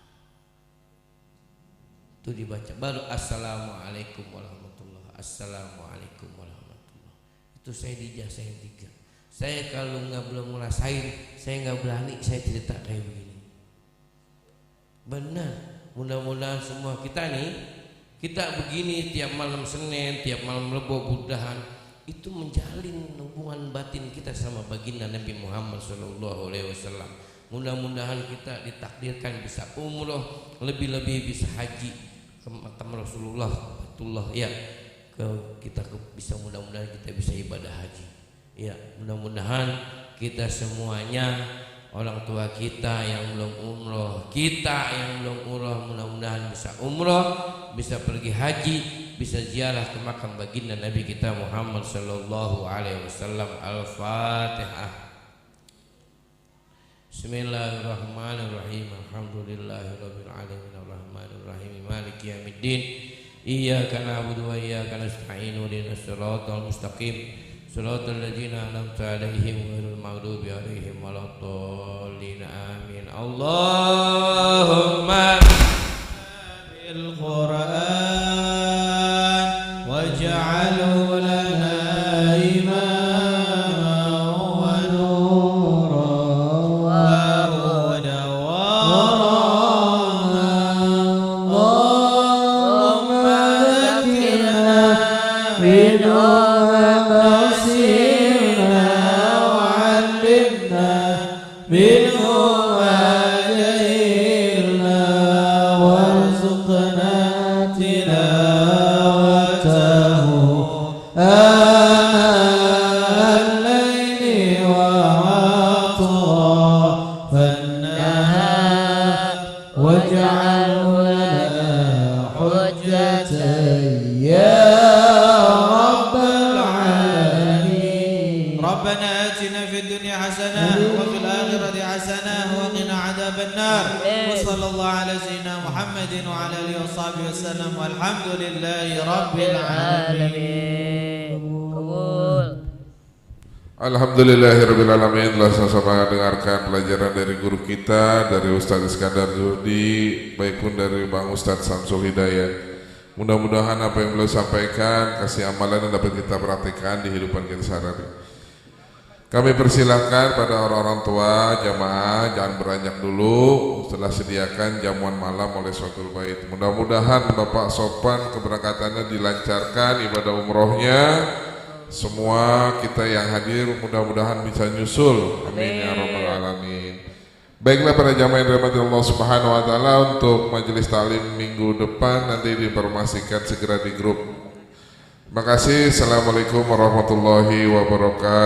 Itu dibaca baru assalamualaikum warahmatullahi, assalamualaikum warahmatullahi. Itu saya dijazahin 3. Saya kalau belum ngerasain, saya nggak berani saya cerita kayak begini. Benar. Mudah-mudahan semua kita nih, kita begini tiap malam Senin, tiap malam Rebo, mudahan itu menjalin hubungan batin kita sama baginda Nabi Muhammad SAW. Mudah-mudahan kita ditakdirkan bisa umroh, lebih-lebih bisa haji ke makam Rasulullah, Batullah, ya, kita bisa, mudah-mudahan kita bisa ibadah haji. Ya, mudah-mudahan kita semuanya, orang tua kita yang belum umroh, kita yang belum umroh, mudah-mudahan bisa umroh, bisa pergi haji, bisa ziarah ke makam baginda Nabi kita Muhammad Sallallahu Alaihi Wasallam. Al-Fatihah. Bismillahirrahmanirrahim. Alhamdulillahirabbil alamin arrahmanir rahim maliki yaumiddin. Iyyaka na'budu wa iyyaka nasta'in ihdinas siratal mustaqim. Shiratal ladzina an'amta 'alaihim ghairil maghdubi 'alaihim waladdallin. Amin. Allahumma bil Qur'an waj'alhu lana imaman wa nuran wa hudan wa Allahumma dhakkirna minhu Alhamdulillahirrabbilalamin. Telah sama-sama dengarkan pelajaran dari guru kita, dari Ustaz Iskandar Zudi, baik pun dari Bang Ustaz Samsul Hidayat. Mudah-mudahan apa yang beliau sampaikan kasih amalan yang dapat kita praktikkan di kehidupan kita sehari-hari. Kami persilahkan pada orang-orang tua jamaah jangan beranjak dulu, setelah sediakan jamuan malam oleh Suratul Bait. Mudah-mudahan Bapak Sopan keberangkatannya dilancarkan, ibadah umrohnya. Semua kita yang hadir mudah-mudahan bisa nyusul. Amin ya rabbal alamin. Baiklah para jamaah yang dirahmati Allah Subhanahu wa taala, untuk majelis taklim minggu depan nanti diinformasikan segera di grup. Terima kasih. Assalamualaikum warahmatullahi wabarakatuh.